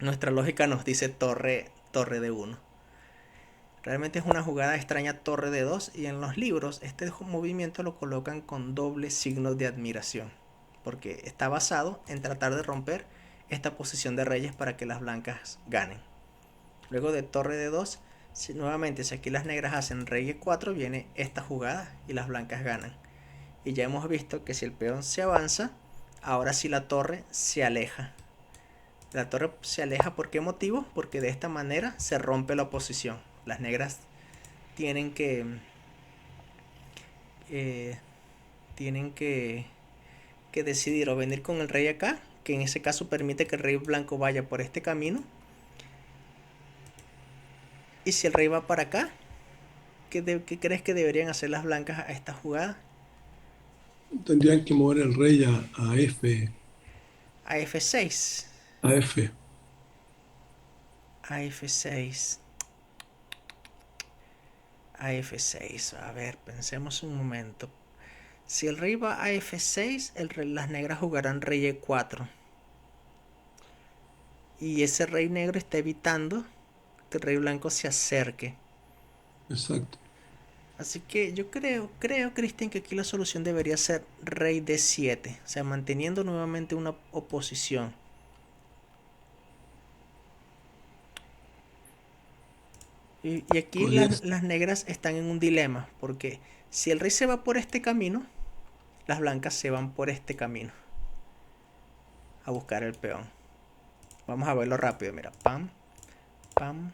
nuestra lógica nos dice torre de uno. Realmente es una jugada extraña torre de 2 y en los libros este movimiento lo colocan con doble signo de admiración, porque está basado en tratar de romper esta posición de reyes para que las blancas ganen. Luego de torre de 2, nuevamente si aquí las negras hacen rey e4, viene esta jugada y las blancas ganan. Y ya hemos visto que si el peón se avanza, ahora sí la torre se aleja. La torre se aleja, ¿por qué motivo? Porque de esta manera se rompe la oposición. Las negras tienen que eh, tienen que decidir o venir con el rey acá, que en ese caso permite que el rey blanco vaya por este camino, y si el rey va para acá, ¿qué crees que deberían hacer las blancas a esta jugada? Tendrían que mover el rey a F, A F6. a F. A F6. A F6. A ver, pensemos un momento. Si el rey va a F6, las negras jugarán rey E4. Y ese rey negro está evitando que el rey blanco se acerque. Exacto. Así que yo creo, Cristian, que aquí la solución debería ser rey D7. O sea, manteniendo nuevamente una oposición. Y aquí Podría ser. las negras están en un dilema. Porque si el rey se va por este camino, las blancas se van por este camino. A buscar el peón. Vamos a verlo rápido, mira. Pam, pam,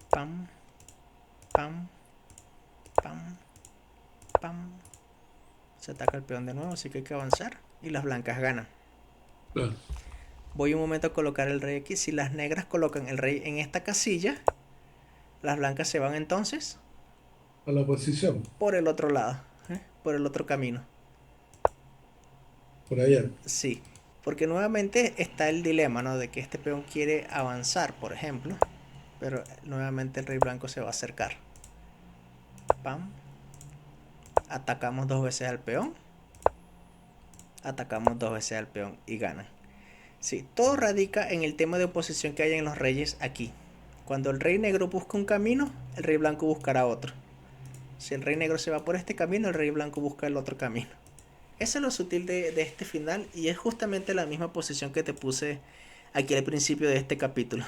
pam, pam, pam, pam. Se ataca el peón de nuevo, así que hay que avanzar. Y las blancas ganan. Claro. Voy un momento a colocar el rey aquí. Si las negras colocan el rey en esta casilla, las blancas se van entonces A la oposición, por el otro lado, por el otro camino. por allá. Sí, porque nuevamente está el dilema, ¿no? De que este peón quiere avanzar, por ejemplo. Pero nuevamente el rey blanco se va a acercar. Pam. Atacamos dos veces al peón. Atacamos dos veces al peón y ganan. Sí, todo radica en el tema de oposición que hay en los reyes aquí. Cuando el rey negro busca un camino, el rey blanco buscará otro. Si el rey negro se va por este camino, el rey blanco busca el otro camino. Eso es lo sutil de este final y es justamente la misma posición que te puse aquí al principio de este capítulo.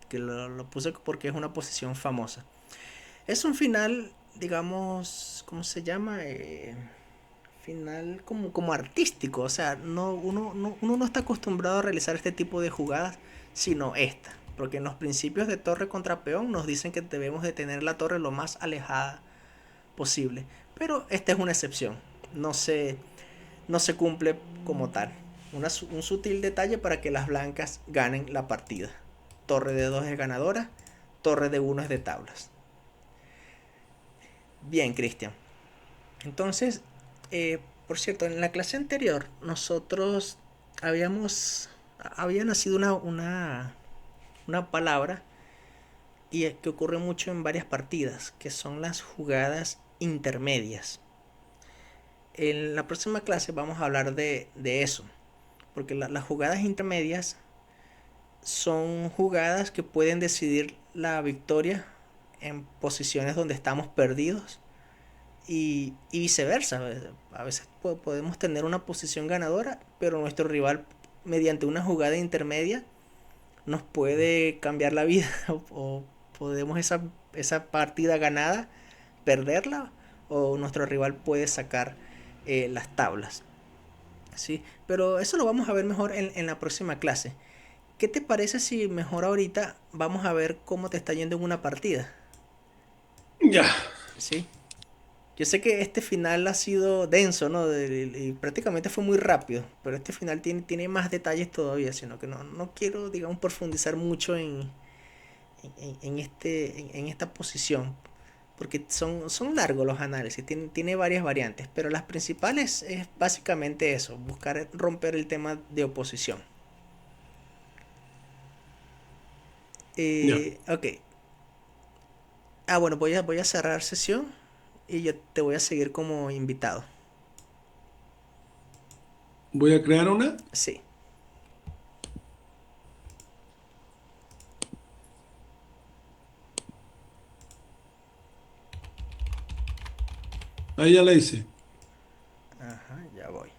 Que lo puse porque es una posición famosa. Es un final, digamos, ¿cómo se llama? Final como artístico. O sea, uno no está acostumbrado a realizar este tipo de jugadas, sino esta. Porque en los principios de torre contra peón nos dicen que debemos de tener la torre lo más alejada posible. Pero esta es una excepción. No se cumple como tal. Un sutil detalle para que las blancas ganen la partida. Torre de 2 es ganadora, torre de 1 es de tablas. Bien, Cristian. Entonces, por cierto, en la clase anterior nosotros había nacido una palabra y que ocurre mucho en varias partidas, que son las jugadas intermedias. En la próxima clase vamos a hablar de eso, porque las jugadas intermedias son jugadas que pueden decidir la victoria en posiciones donde estamos perdidos y viceversa. A veces podemos tener una posición ganadora, pero nuestro rival, mediante una jugada intermedia, nos puede cambiar la vida o podemos esa partida ganada perderla o nuestro rival puede sacar las tablas. ¿Sí? Pero eso lo vamos a ver mejor en la próxima clase. ¿Qué te parece si mejor ahorita vamos a ver cómo te está yendo en una partida? Ya. ¿Sí? Yo sé que este final ha sido denso, ¿no? Y prácticamente fue muy rápido, pero este final tiene más detalles todavía, sino que no quiero, digamos, profundizar mucho en esta posición, porque son largos los análisis, tiene varias variantes, pero las principales es básicamente eso, buscar romper el tema de oposición. Ya. Ok. Ah, bueno, voy a cerrar sesión y yo te voy a seguir como invitado. Voy a crear una. Sí. Ahí ya la hice. Ajá, ya voy.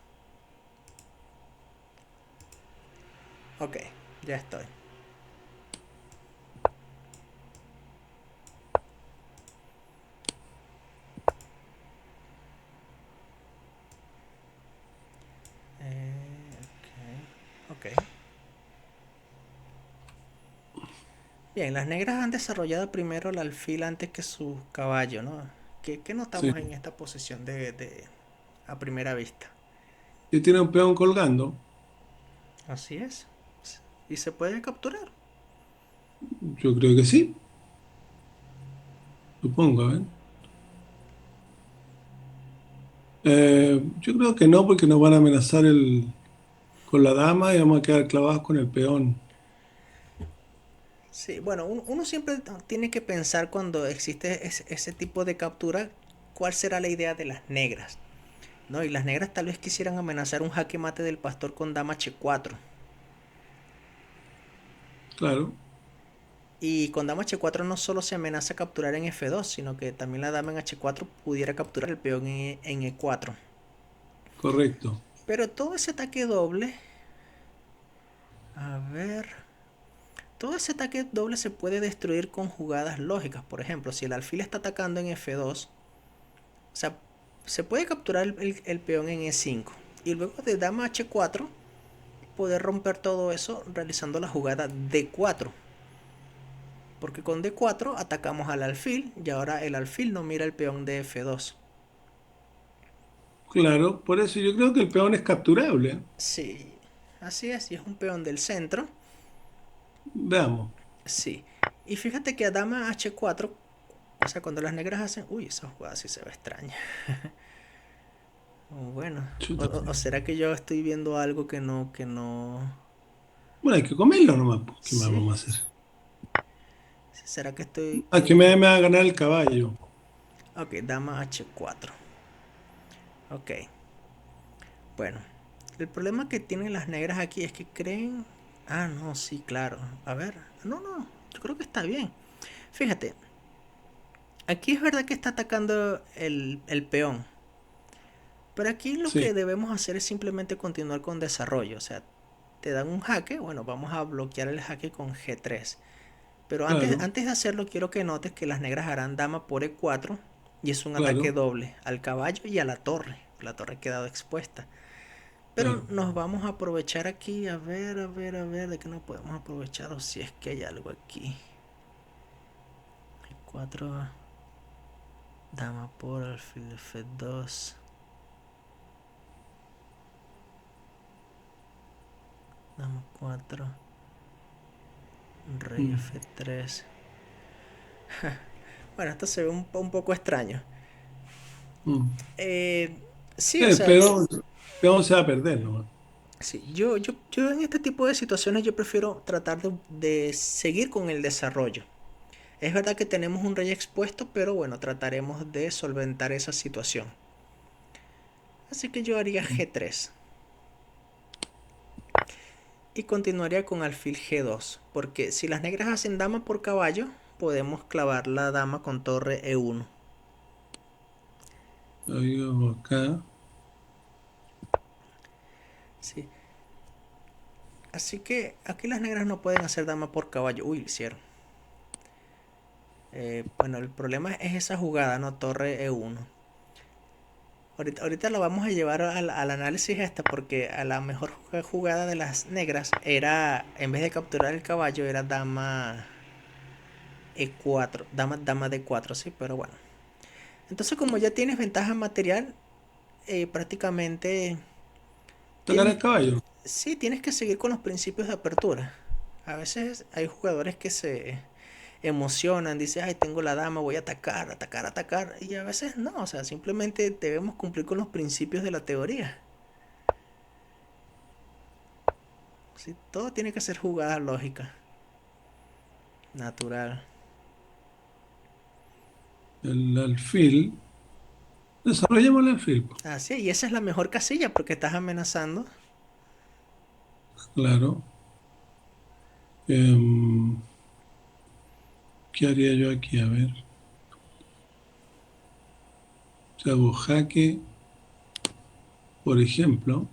Ok, ya estoy. Ok. Ok. Bien, las negras han desarrollado primero el alfil antes que su caballo, ¿no? ¿Qué Sí. notamos en esta posición a primera vista? Y tiene un peón colgando. Así es. Y se puede capturar. Yo creo que sí. Supongo, ¿eh? Yo creo que no, porque nos van a amenazar con la dama y vamos a quedar clavados con el peón. Sí, bueno, uno siempre tiene que pensar cuando existe ese tipo de captura, cuál será la idea de las negras, ¿no? Y las negras tal vez quisieran amenazar un jaque mate del pastor con dama h4. Claro, Y con dama h4 no solo se amenaza capturar en f2, sino que también la dama en h4 pudiera capturar el peón en e4. correcto. Pero todo ese ataque doble, a ver, todo ese ataque doble se puede destruir con jugadas lógicas. Por ejemplo, si el alfil está atacando en f2, o sea, se puede capturar el peón en e5. Y luego de dama h4, poder romper todo eso realizando la jugada d4. Porque con d4 atacamos al alfil y ahora el alfil no mira el peón de f2. Claro, por eso yo creo que el peón es capturable. Sí, así es, y es un peón del centro. Veamos. Sí. Y fíjate que a dama h4, o sea, cuando las negras hacen... Uy, esa jugada sí se ve extraña. Bueno, Chuta. o será que yo estoy viendo algo que no, que no... Bueno, hay que comerlo nomás, pues. ¿Qué más Sí, vamos a hacer? será que estoy... Ah, que me va a ganar el caballo. Ok, dama h4. Ok, bueno. El problema que tienen las negras aquí es que creen... Ah, no, sí, claro. A ver, no, no, yo creo que está bien. Fíjate, aquí es verdad que está atacando el peón. Pero aquí lo Sí, que debemos hacer es simplemente continuar con desarrollo. O sea, te dan un jaque, bueno, vamos a bloquear el jaque con G3. Pero claro, antes de hacerlo, quiero que notes que las negras harán dama por E4 y es un ataque claro, doble al caballo y a la torre. La torre ha quedado expuesta. Pero claro. nos vamos a aprovechar aquí, a ver, a ver, a ver, de qué nos podemos aprovechar o si es que hay algo aquí. E4, dama por alfil F2, dama 4, rey Mm, F3. Bueno, esto se ve un poco extraño. mm. Eh, sí, o El sea, peón se va a perder nomás. sí, yo en este tipo de situaciones yo prefiero tratar de seguir con el desarrollo. Es verdad que tenemos un rey expuesto, pero bueno, trataremos de solventar esa situación. Así que yo haría G3 y continuaría con alfil G2, porque si las negras hacen dama por caballo, podemos clavar la dama con torre E1. Lo digo acá. Sí. Así que aquí las negras no pueden hacer dama por caballo. Uy, lo hicieron. Bueno, el problema es esa jugada, ¿no? Torre E1. Ahorita lo vamos a llevar al análisis esta porque a la mejor jugada de las negras era, en vez de capturar el caballo, era dama E4, dama D4, sí, pero bueno. Entonces como ya tienes ventaja material, prácticamente Tocar tienes, el caballo. sí, tienes que seguir con los principios de apertura. A veces hay jugadores que se emocionan, dicen, ay, tengo la dama, voy a atacar, atacar, atacar. Y a veces no, o sea, simplemente debemos cumplir con los principios de la teoría. Sí, todo tiene que ser jugada lógica, natural. El alfil. Desarrollemos el alfil, po. Así, y esa es la mejor casilla porque estás amenazando. Claro. Em, ¿Qué haría yo aquí? A ver. Si hago jaque, por ejemplo,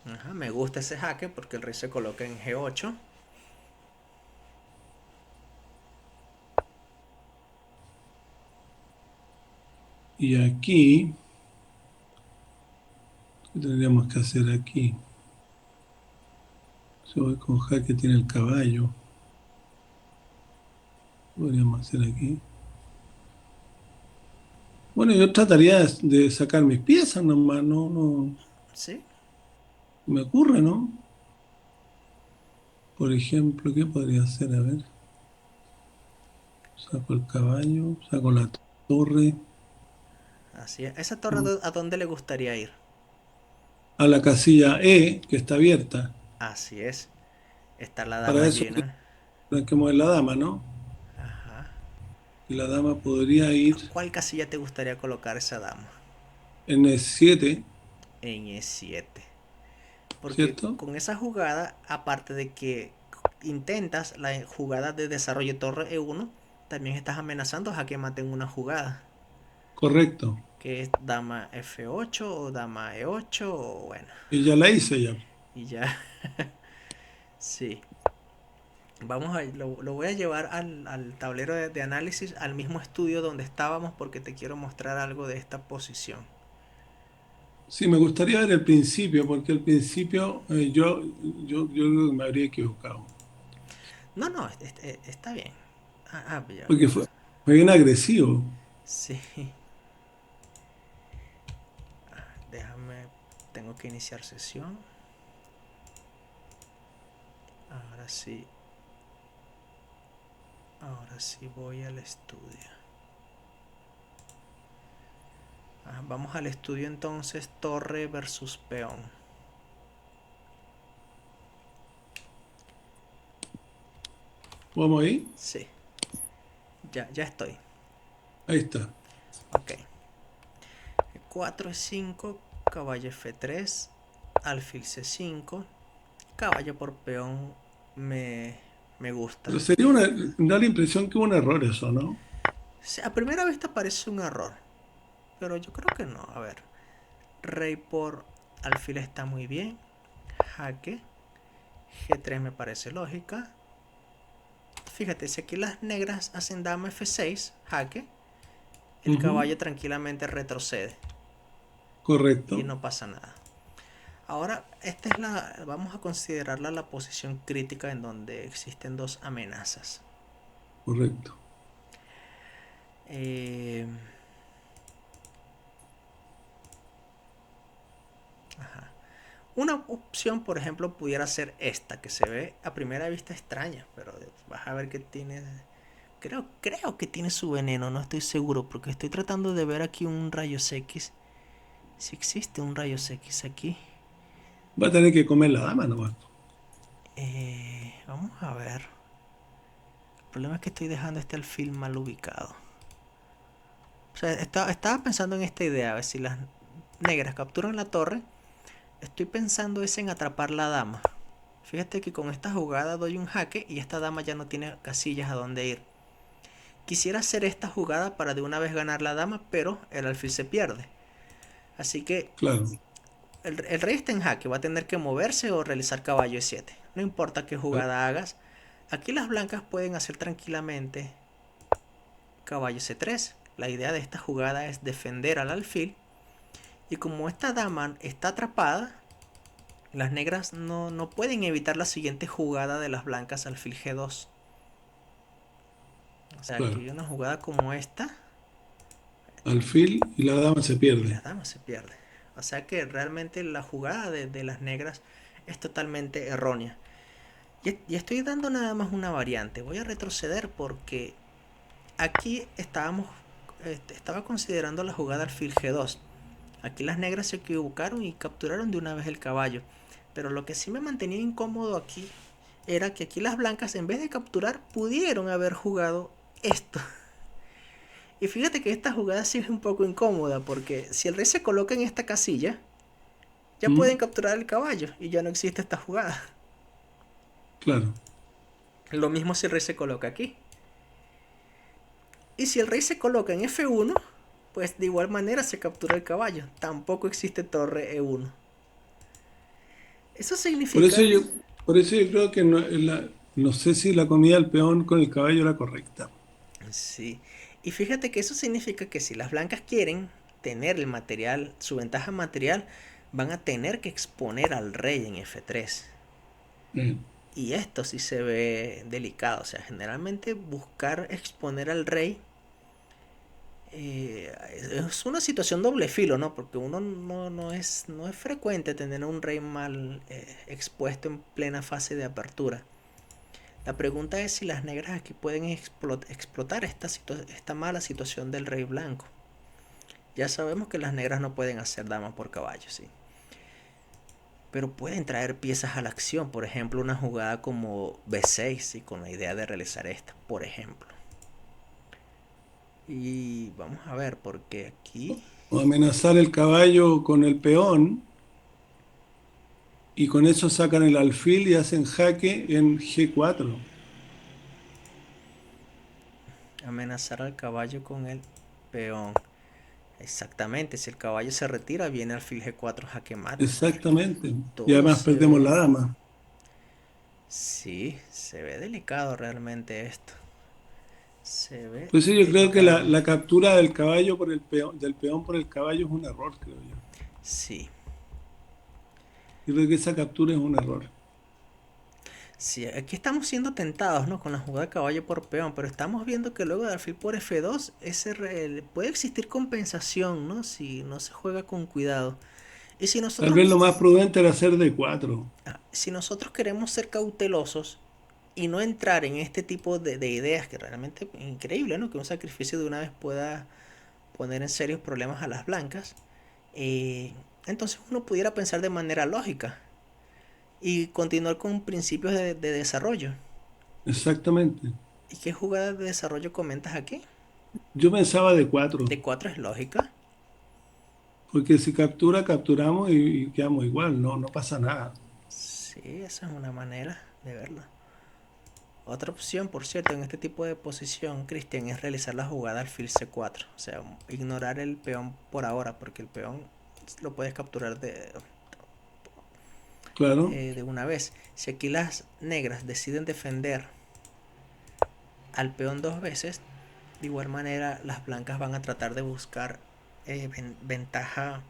Ajá, me gusta ese jaque porque el rey se coloca en G8. y aquí, ¿qué tendríamos que hacer aquí? Si voy con jaque tiene el caballo. Podríamos hacer aquí. Bueno, yo trataría de sacar mis piezas nomás, no Sí, me ocurre, ¿no? Por ejemplo, ¿qué podría hacer? A ver, saco el caballo, saco la torre, así es. ¿Esa torre a dónde le gustaría ir? a la casilla E, que está abierta. Así es. Está la dama Para eso, llena. Arranquemos en la dama, ¿no? Ajá. Y la dama podría ir ¿Cuál casilla te gustaría colocar esa dama? en E7, En E7. Porque ¿cierto? con esa jugada, aparte de que intentas la jugada de desarrollo torre E1, también estás amenazando a que maten una jugada, Correcto. que es dama F8 o dama E8 o bueno, Y ya la hice ya. y ya. Sí. Lo voy a llevar al tablero de análisis, al mismo estudio donde estábamos, porque te quiero mostrar algo de esta posición. Sí, me gustaría ver el principio, porque el principio yo creo que me habría equivocado. No, no, está bien. Ya. Porque fue bien agresivo. Sí, déjame, tengo que iniciar sesión. Ahora sí, ahora sí voy al estudio. Vamos al estudio entonces, torre versus peón. ¿Vamos ahí? Sí, ya estoy. Ahí está. Ok. 4 E5, caballo F3, alfil C5, caballo por peón me gusta. Pero da la impresión que hubo un error eso, ¿no? Sí, a primera vista parece un error, pero yo creo que no. A ver, rey por alfil está muy bien. Jaque. G3 me parece lógica. Fíjate, si aquí las negras hacen dama F6, jaque, el Ujú. caballo tranquilamente retrocede y Correcto, no pasa nada. Ahora, vamos a considerarla la posición crítica en donde existen dos amenazas. correcto. Eh, ajá. Una opción, por ejemplo, pudiera ser esta, que se ve a primera vista extraña, pero vas a ver que tiene. Creo que tiene su veneno, no estoy seguro, porque estoy tratando de ver aquí un rayos X. Si existe un rayos X aquí. Va a tener que comer la dama nomás. Vamos a ver. El problema es que estoy dejando este alfil mal ubicado. O sea, estaba pensando en esta idea, a ver si las negras capturan la torre. Estoy pensando es en atrapar la dama. Fíjate que con esta jugada doy un jaque y esta dama ya no tiene casillas a dónde ir. Quisiera hacer esta jugada para de una vez ganar la dama, pero el alfil se pierde. Así que Claro, el rey está en jaque, va a tener que moverse o realizar caballo E7. No importa qué jugada hagas. Aquí las blancas pueden hacer tranquilamente caballo C3. La idea de esta jugada es defender al alfil. Y como esta dama está atrapada, las negras no pueden evitar la siguiente jugada de las blancas alfil G2. O sea, aquí claro. hay una jugada como esta Alfil y la dama se y la pierde. dama se pierde. O sea que realmente la jugada de las negras es totalmente errónea. Y estoy dando nada más una variante. Voy a retroceder porque aquí estaba considerando la jugada alfil G2. Aquí las negras se equivocaron y capturaron de una vez el caballo. Pero lo que sí me mantenía incómodo aquí era que aquí las blancas, en vez de capturar, pudieron haber jugado esto. Y fíjate que esta jugada sí es un poco incómoda, porque si el rey se coloca en esta casilla, ya pueden ¿Mm? capturar el caballo y ya no existe esta jugada. Claro. Lo mismo si el rey se coloca aquí. Y si el rey se coloca en F1, pues de igual manera se captura el caballo. Tampoco existe torre E1. Eso Por eso significa. yo, por eso yo creo que no sé si la comida del peón con el caballo era correcta. Sí. Y fíjate que eso significa que si las blancas quieren tener el material, su ventaja material, van a tener que exponer al rey en F3. Eh, Y esto sí se ve delicado. O sea, generalmente buscar exponer al rey es una situación doble filo, ¿no? Porque uno no es frecuente tener un rey mal expuesto en plena fase de apertura. La pregunta es si las negras aquí pueden explotar esta mala situación del rey blanco. Ya sabemos que las negras no pueden hacer dama por caballo, ¿sí? pero pueden traer piezas a la acción. Por ejemplo, una jugada como B6 y con la idea de realizar esta, por ejemplo. Y vamos a ver, porque aquí... O amenazar el caballo con el peón y con eso sacan el alfil y hacen jaque en G4. Amenazar al caballo con el peón. Exactamente, si el caballo se retira, viene alfil G4 jaque mate. Exactamente. Y Todo además se perdemos la ve... dama. Sí, se ve delicado realmente esto. Se ve Pues sí, yo creo que delicado. la captura del caballo por el peón, del peón por el caballo es un error, creo yo. Sí. Yo creo que esa captura es un error. Sí, aquí estamos siendo tentados, ¿no? Con la jugada de caballo por peón, pero estamos viendo que luego de alfil por F2 puede existir compensación, ¿no? Si no se juega con cuidado. Y si Tal nosotros, vez lo más prudente era hacer D4. si nosotros queremos ser cautelosos y no entrar en este tipo de ideas que realmente es increíble, ¿no? Que un sacrificio de una vez pueda poner en serios problemas a las blancas, eh, entonces uno pudiera pensar de manera lógica y continuar con principios de desarrollo. Exactamente. ¿Y qué jugada de desarrollo comentas aquí? Yo pensaba D4, De 4 es lógica. porque si captura, capturamos y quedamos igual, no, no pasa nada. Sí, esa es una manera de verlo. Otra opción, por cierto, en este tipo de posición, Cristian, es realizar la jugada alfil C4. O sea, ignorar el peón por ahora, porque el peón lo puedes capturar Claro, de una vez. Si aquí las negras deciden defender al peón dos veces, de igual manera las blancas van a tratar de buscar ventaja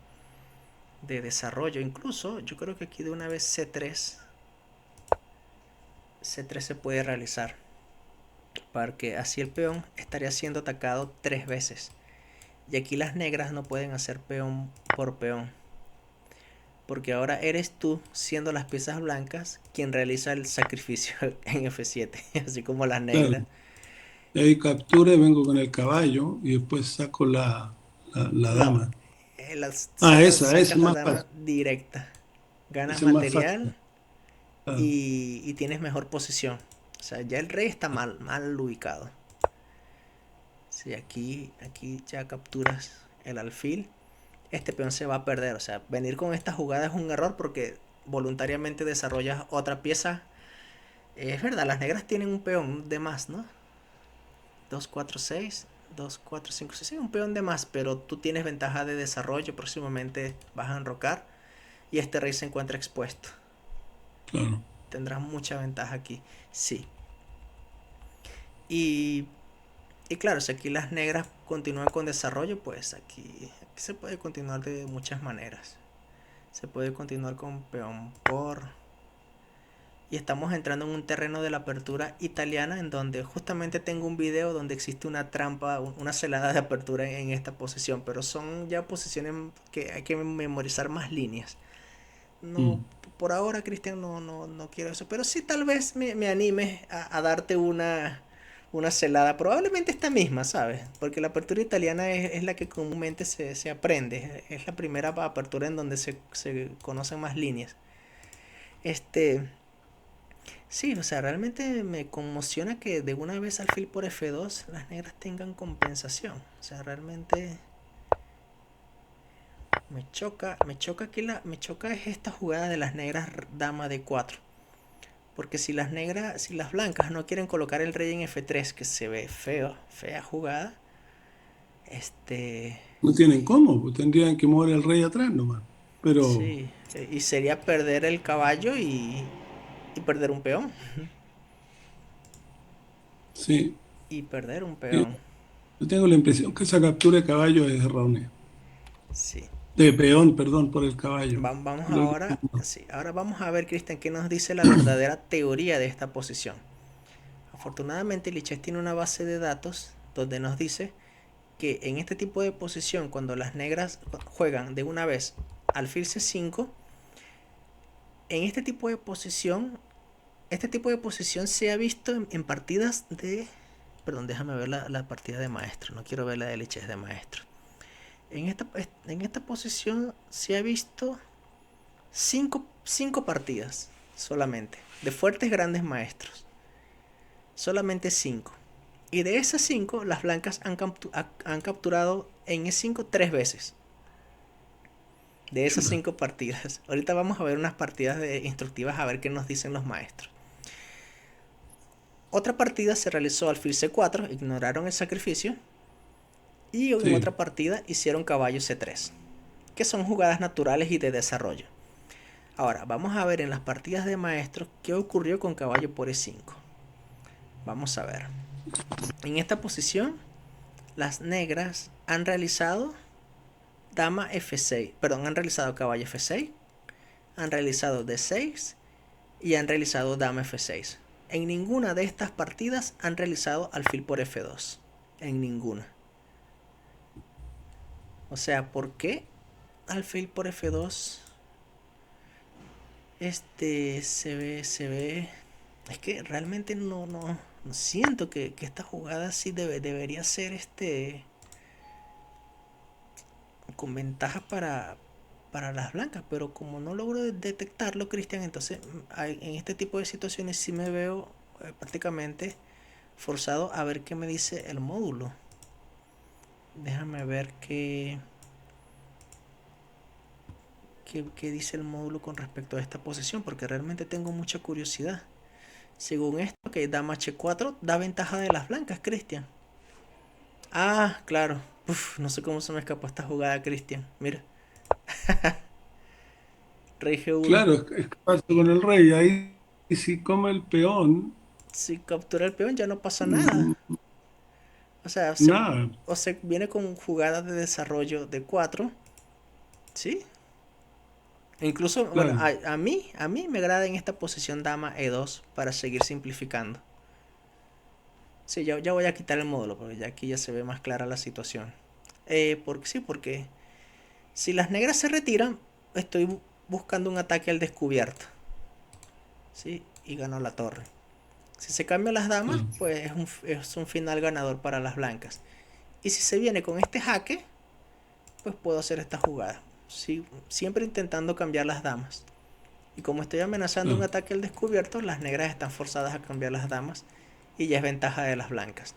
de desarrollo. Incluso yo creo que aquí de una vez C3 se puede realizar, porque así el peón estaría siendo atacado tres veces. Y aquí las negras no pueden hacer peón por peón, porque ahora eres tú, siendo las piezas blancas, quien realiza el sacrificio en F7, así como las claro. negras. Y ahí captura y vengo con el caballo y después saco la No, dama. Ah, esa es sacas la más dama fácil. directa, ganas Esa es más material fácil. Claro, y tienes mejor posición. O sea, ya el rey está mal ubicado. Si aquí ya capturas el alfil, este peón se va a perder. O sea, venir con esta jugada es un error porque voluntariamente desarrollas otra pieza. Es verdad, las negras tienen un peón de más, ¿no? 2 4 6 2 4 5 6 sí, un peón de más, pero tú tienes ventaja de desarrollo, próximamente vas a enrocar y este rey se encuentra expuesto. claro. Tendrás mucha ventaja aquí, sí. Y, y claro, si aquí las negras continúan con desarrollo, pues aquí se puede continuar de muchas maneras. Se puede continuar con peón por... Y estamos entrando en un terreno de la apertura italiana en donde justamente tengo un video donde existe una trampa, una celada de apertura en esta posición, pero son ya posiciones que hay que memorizar más líneas. No, Mm. por ahora, Cristian, no quiero eso, pero sí tal vez me anime a darte una celada, probablemente esta misma, ¿sabes? Porque la apertura italiana es la que comúnmente se aprende, es la primera apertura en donde se conocen más líneas. Este, sí, o sea, realmente me conmociona que de una vez alfil por F2 las negras tengan compensación. O sea, realmente me choca es esta jugada de las negras dama de 4. Porque si las blancas no quieren colocar el rey en F3, que se ve feo, fea jugada, este, No tienen cómo, pues tendrían que mover el rey atrás nomás. Pero sí, y sería perder el caballo y perder un peón. sí, Y perder un sí, peón, yo tengo la impresión que esa captura de caballo es errónea. sí. De peón, perdón, por el caballo. Vamos Creo que ahora, sí, ahora vamos a ver, Cristian, qué nos dice la verdadera teoría de esta posición. Afortunadamente, Lichess tiene una base de datos donde nos dice que en este tipo de posición, cuando las negras juegan de una vez alfil C5, en este tipo de posición se ha visto en partidas de... Perdón, déjame ver la partida de maestro, no quiero ver la de Lichess de maestro. En esta posición se ha visto Cinco partidas solamente, de fuertes grandes maestros. Solamente 5. Y de esas 5, las blancas han capturado en E5 3 veces. De esas Chuta. 5 partidas. Ahorita vamos a ver unas partidas instructivas a ver qué nos dicen los maestros. Otra partida se realizó alfil C4, ignoraron el sacrificio. Y en Sí, otra partida hicieron caballo C3, que son jugadas naturales y de desarrollo. Ahora, vamos a ver en las partidas de maestros qué ocurrió con caballo por E5. Vamos a ver. En esta posición, las negras han realizado dama F6, perdón, han realizado caballo F6, han realizado D6 y han realizado dama F6. En ninguna de estas partidas han realizado alfil por F2. En ninguna. O sea, ¿por qué alfil por F2? Se ve. Es que realmente no siento que esta jugada sí debería ser con ventaja para las blancas, pero como no logro detectarlo, Cristian, entonces en este tipo de situaciones sí me veo prácticamente forzado a ver qué me dice el módulo. Déjame ver qué dice el módulo con respecto a esta posición, porque realmente tengo mucha curiosidad. Según esto, que dama H4 da ventaja de las blancas, Cristian. Ah, claro. Uf, no sé cómo se me escapó esta jugada, Cristian. Mira, rey G1. claro, es que pasa con el rey. Ahí, y si come el peón, Si captura el peón ya no pasa nada. mm, O sea, nada. se viene con jugadas de desarrollo de 4, ¿sí? E incluso, bueno, Claro. a mí me agrada en esta posición dama E2 para seguir simplificando. Sí, ya voy a quitar el módulo porque ya aquí ya se ve más clara la situación. Porque si las negras se retiran, estoy buscando un ataque al descubierto, ¿sí? Y gano la torre. Si se cambian las damas, Claro. pues es un final ganador para las blancas. Y si se viene con este jaque, pues puedo hacer esta jugada. Sí, siempre intentando cambiar las damas. Y como estoy amenazando un Claro. ataque al descubierto, las negras están forzadas a cambiar las damas y ya es ventaja de las blancas.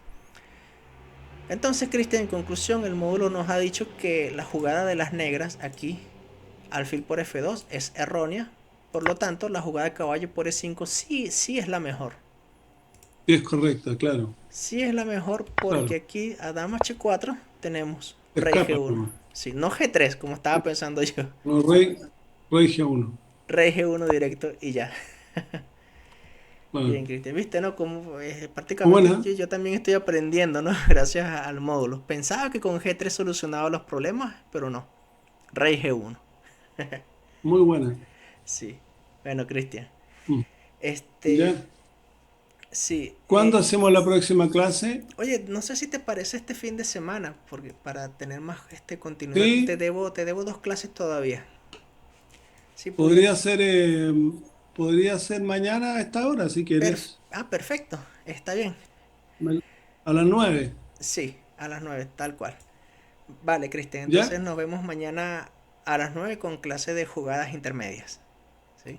Entonces, Cristian, en conclusión, el módulo nos ha dicho que la jugada de las negras aquí, alfil por F2, es errónea. Por lo tanto, la jugada de caballo por E5 sí es la mejor. Sí, es correcto, claro. Sí es la mejor porque Claro. aquí a dama H4 tenemos rey Escapa G1. nomás. Sí, no G3 como estaba pensando yo. No, rey G1. Rey G1 directo y ya. Claro. Bien, Cristian, viste, ¿no? Como prácticamente Buena, yo también estoy aprendiendo, ¿no? Gracias al módulo. Pensaba que con G3 solucionaba los problemas, pero no. Rey G1. muy buena. Sí. Bueno, Cristian. Mm. Este, ¿Ya? sí. ¿Cuándo hacemos la próxima clase? Oye, no sé si te parece este fin de semana, porque para tener más continuidad, te Sí, debo, te debo 2 clases todavía. Sí, podría pudiera. ser, podría ser mañana a esta hora, si quieres. Perfecto. Está bien. A las 9. Sí, a las 9 tal cual. Vale, Cristian. ¿Ya? Entonces nos vemos mañana a las 9 con clase de jugadas intermedias. ¿Sí?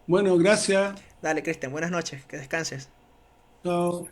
Bueno, gracias. Dale, Cristian. Buenas noches. Que descanses. Chao.